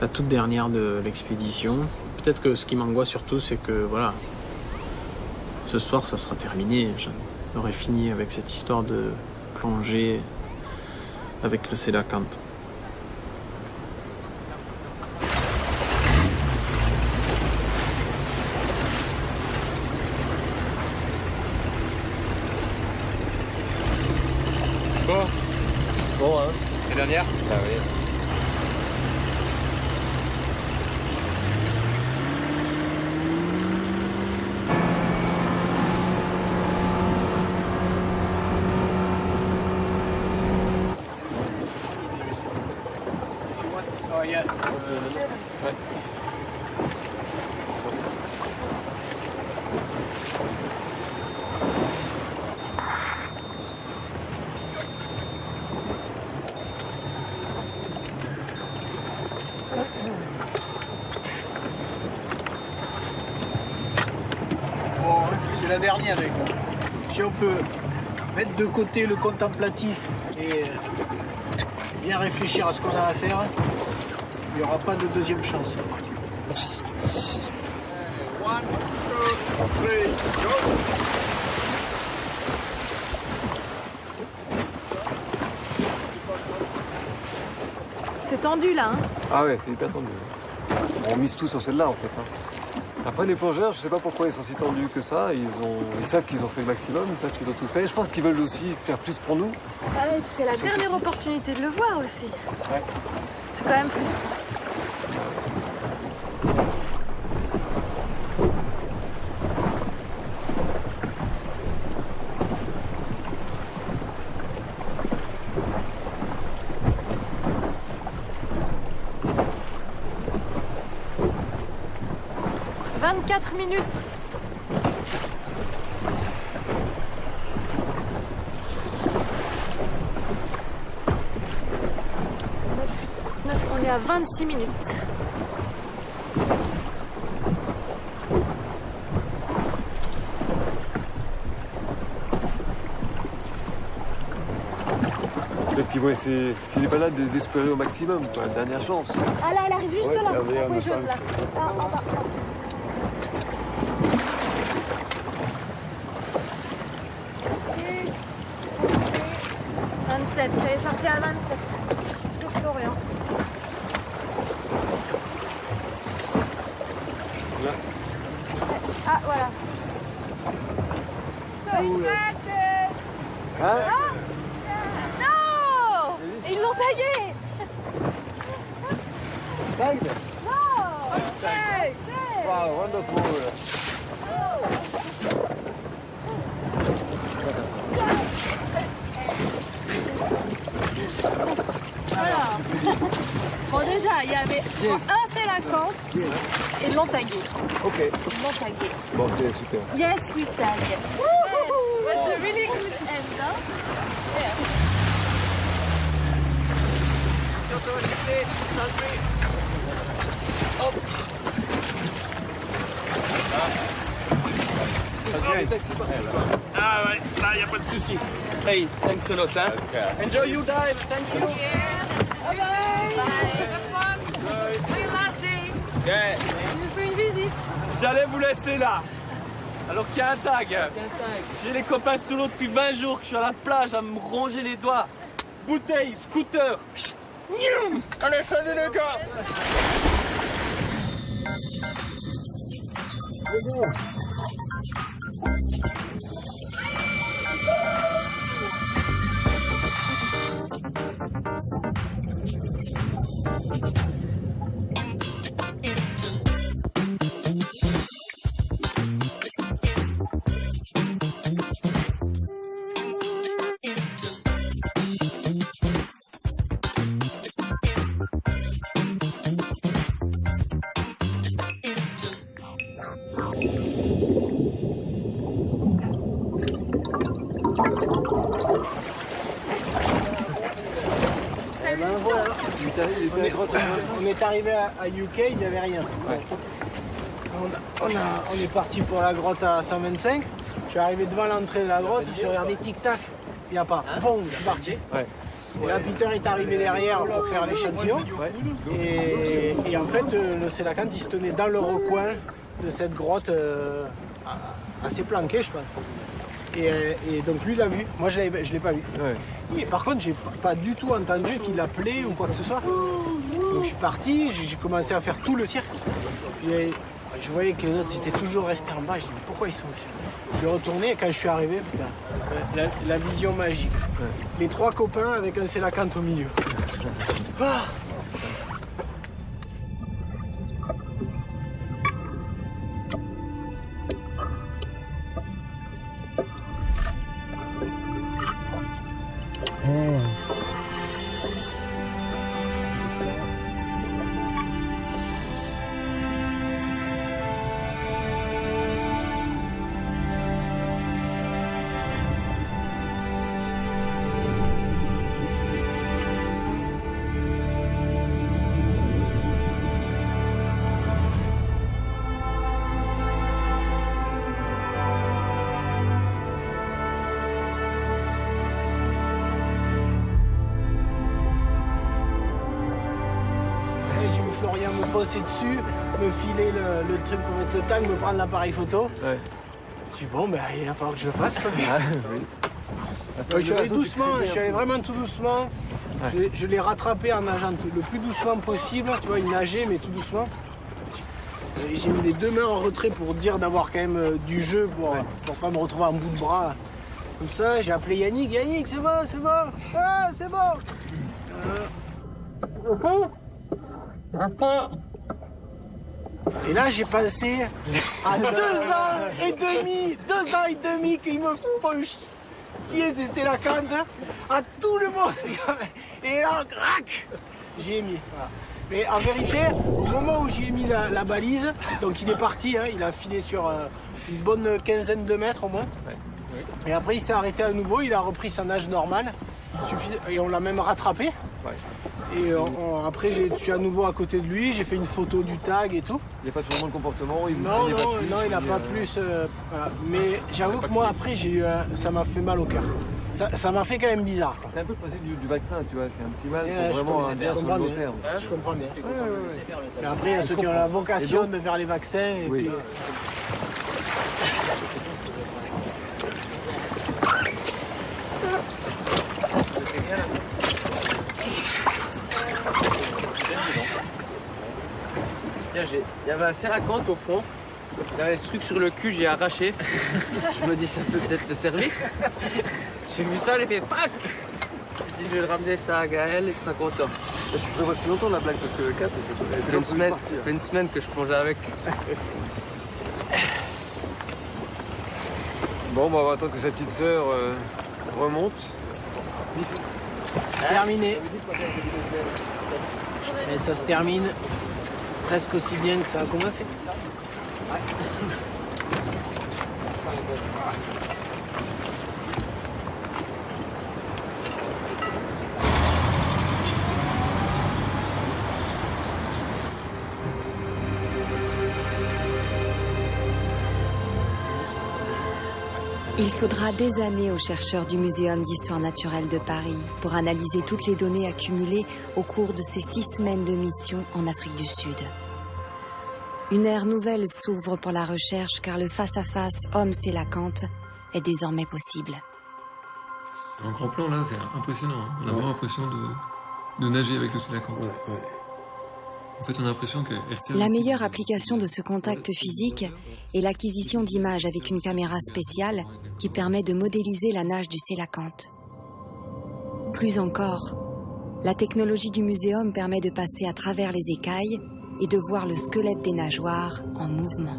La toute dernière de l'expédition. Peut-être que ce qui m'angoisse surtout, c'est que voilà, ce soir ça sera terminé. J'en aurai fini avec cette histoire de plongée avec le Sélacanthe. Bon, hein. La dernière? Ah oui. dernière règle. Si on peut mettre de côté le contemplatif et bien réfléchir à ce qu'on a à faire, il n'y aura pas de deuxième chance. 1, 2, 3, go! C'est tendu là, hein? Ah ouais, c'est hyper tendu. On mise tout sur celle-là en fait. Après les plongeurs, je sais pas pourquoi ils sont si tendus que ça. Ils savent qu'ils ont fait le maximum, ils savent qu'ils ont tout fait. Je pense qu'ils veulent aussi faire plus pour nous. Ah oui, puis c'est la dernière opportunité de le voir aussi. Ouais. C'est quand même frustrant. « 24 minutes. On est à 26 minutes. Et puis ouais, s'il n'est pas là, d'espérer au maximum, quoi, dernière chance. Ah là, elle arrive juste là, la pointe jaune là. Ah, en bas. 27, elle est sortie à 27. C'est Florian. Là. Ah, voilà. Hein? Ah non! Ils l'ont tagué! Tagged? Non! Tagged! Wow, wonderful! Voilà. Bon déjà, il y avait un sélacanthe et ils l'ont tagué. Ok. Ils l'ont tagué. Bon, c'est super. Yes, we tag. That's a really good end, huh? Yeah. Ah ouais, là, il n'y a pas de souci. Hey, thanks a lot, hein? Enjoy your dive, thank you. Bye bye. Bye. Have fun. For your last day. Yeah. On nous fait une visite. J'allais vous laisser là. Alors qu'il y a un tag. J'ai les copains sous l'eau depuis 20 jours que je suis à la plage à me ronger les doigts. Bouteille, scooter. Allez, salut les gars. On est arrivé à UK, il n'y avait rien. Ouais. On est parti pour la grotte à 125. Je suis arrivé devant l'entrée de la grotte, j'ai regardé tic-tac, il n'y a pas. Bon, je suis parti. Ouais. Et là, Peter est arrivé derrière pour faire l'échantillon. Et en fait, le sélacanthe, il se tenait dans le recoin de cette grotte assez planquée, je pense. Et donc lui, il l'a vu. Moi, je ne l'ai pas vu. Ouais. Et par contre, j'ai pas du tout entendu qu'il appelait ou quoi que ce soit. Donc je suis parti, j'ai commencé à faire tout le cirque. Et je voyais que les autres étaient toujours restés en bas. Je dis, mais pourquoi ils sont aussi? Je suis retourné et quand je suis arrivé, putain, la vision magique. Ouais. Les trois copains avec un sélacanthe au milieu. Ah. me poser dessus, me filer le truc pour mettre le tag, me prendre l'appareil photo. Ouais. Je dis bon, ben il va falloir que je le fasse. Quoi. Je suis allé doucement, je suis allé vraiment tout doucement. Ouais. Je l'ai rattrapé en nageant le plus doucement possible. Tu vois, il nageait mais tout doucement. J'ai mis les 2 mains en retrait pour dire d'avoir quand même du jeu pour pas me retrouver en bout de bras. Comme ça, j'ai appelé Yannick. Yannick, c'est bon, c'est bon. Ah, c'est bon. Et là, j'ai passé à 2 ans et demi qu'il me faut chier ces sélacantes à tout le monde. Et là, crac, j'ai mis. Voilà. Mais en vérité, au moment où j'ai mis la balise, donc il est parti, hein, il a filé sur une bonne quinzaine de mètres au moins. Et après, il s'est arrêté à nouveau, il a repris sa nage normale. Et on l'a même rattrapé. Et après, je suis à nouveau à côté de lui, j'ai fait une photo du tag et tout. Il n'y a pas de changement de comportement? Non, il n'a pas plus. Voilà. Mais j'avoue que moi, après, ça m'a fait mal au cœur. Ça m'a fait quand même bizarre. C'est un peu le principe du vaccin, tu vois, c'est un petit mal pour vraiment un bien sur le long terme. Je comprends bien. Et après, il y a ceux qui ont la vocation de faire les vaccins. Et puis... Il y avait un sélacanthe au fond. Il avait ce truc sur le cul, j'ai arraché. Je me dis, ça peut peut-être te servir. J'ai vu ça, j'ai fait PAC. J'ai dit, je vais le ramener ça à Gaël, il sera content. Tu peux voir depuis longtemps la blague parce que 4, ça fait une semaine que je plongeais avec. Bon, on va attendre que sa petite sœur remonte. Terminé. Et ça se termine presque aussi bien que ça a commencé. Il faudra des années aux chercheurs du Muséum d'histoire naturelle de Paris pour analyser toutes les données accumulées au cours de ces 6 semaines de mission en Afrique du Sud. Une ère nouvelle s'ouvre pour la recherche car le face-à-face homme-sélacanthe est désormais possible. En grand plan, là, c'est impressionnant. Hein. On a vraiment l'impression de nager avec le sélacanthe. En fait, on a l'impression qu'elle sert. La meilleure application de ce contact physique est l'acquisition d'images avec une caméra spéciale qui permet de modéliser la nage du sélacanthe. Plus encore, la technologie du muséum permet de passer à travers les écailles et de voir le squelette des nageoires en mouvement.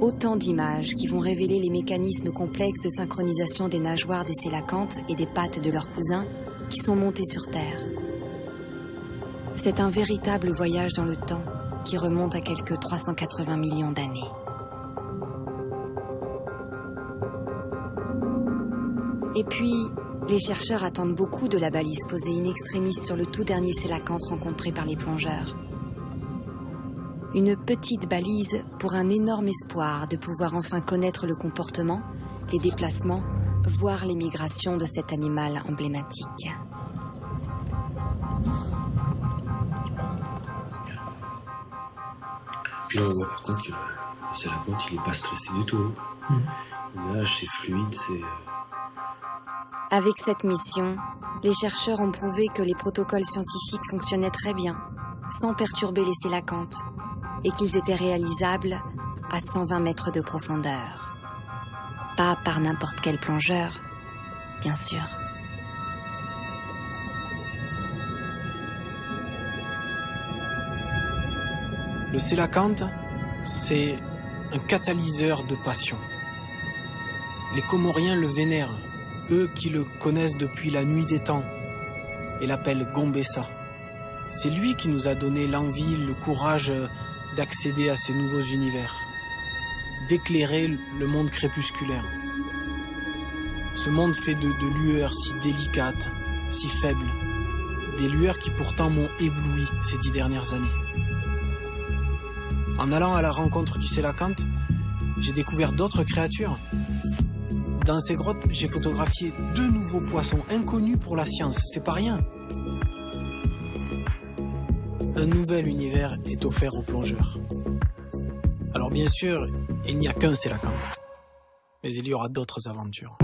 Autant d'images qui vont révéler les mécanismes complexes de synchronisation des nageoires des sélacanthes et des pattes de leurs cousins qui sont montés sur Terre. C'est un véritable voyage dans le temps qui remonte à quelques 380 millions d'années. Et puis, les chercheurs attendent beaucoup de la balise posée in extremis sur le tout dernier sélacanthe rencontré par les plongeurs. Une petite balise pour un énorme espoir de pouvoir enfin connaître le comportement, les déplacements, voire les migrations de cet animal emblématique. Là, on voit par contre que le sélacanthe, il n'est pas stressé du tout. Hein. Il nage, c'est fluide, c'est... Avec cette mission, les chercheurs ont prouvé que les protocoles scientifiques fonctionnaient très bien, sans perturber les sélacanthes, et qu'ils étaient réalisables à 120 mètres de profondeur. Pas par n'importe quel plongeur, bien sûr. Le sélacanthe, c'est un catalyseur de passion. Les Comoriens le vénèrent, eux qui le connaissent depuis la nuit des temps, et l'appellent Gombessa. C'est lui qui nous a donné l'envie, le courage d'accéder à ces nouveaux univers, d'éclairer le monde crépusculaire. Ce monde fait de lueurs si délicates, si faibles, des lueurs qui pourtant m'ont ébloui ces 10 dernières années. En allant à la rencontre du sélacanthe, j'ai découvert d'autres créatures. Dans ces grottes, j'ai photographié 2 nouveaux poissons inconnus pour la science, c'est pas rien. un nouvel univers est offert aux plongeurs. Alors bien sûr, il n'y a qu'un Sélacanthe, mais il y aura d'autres aventures.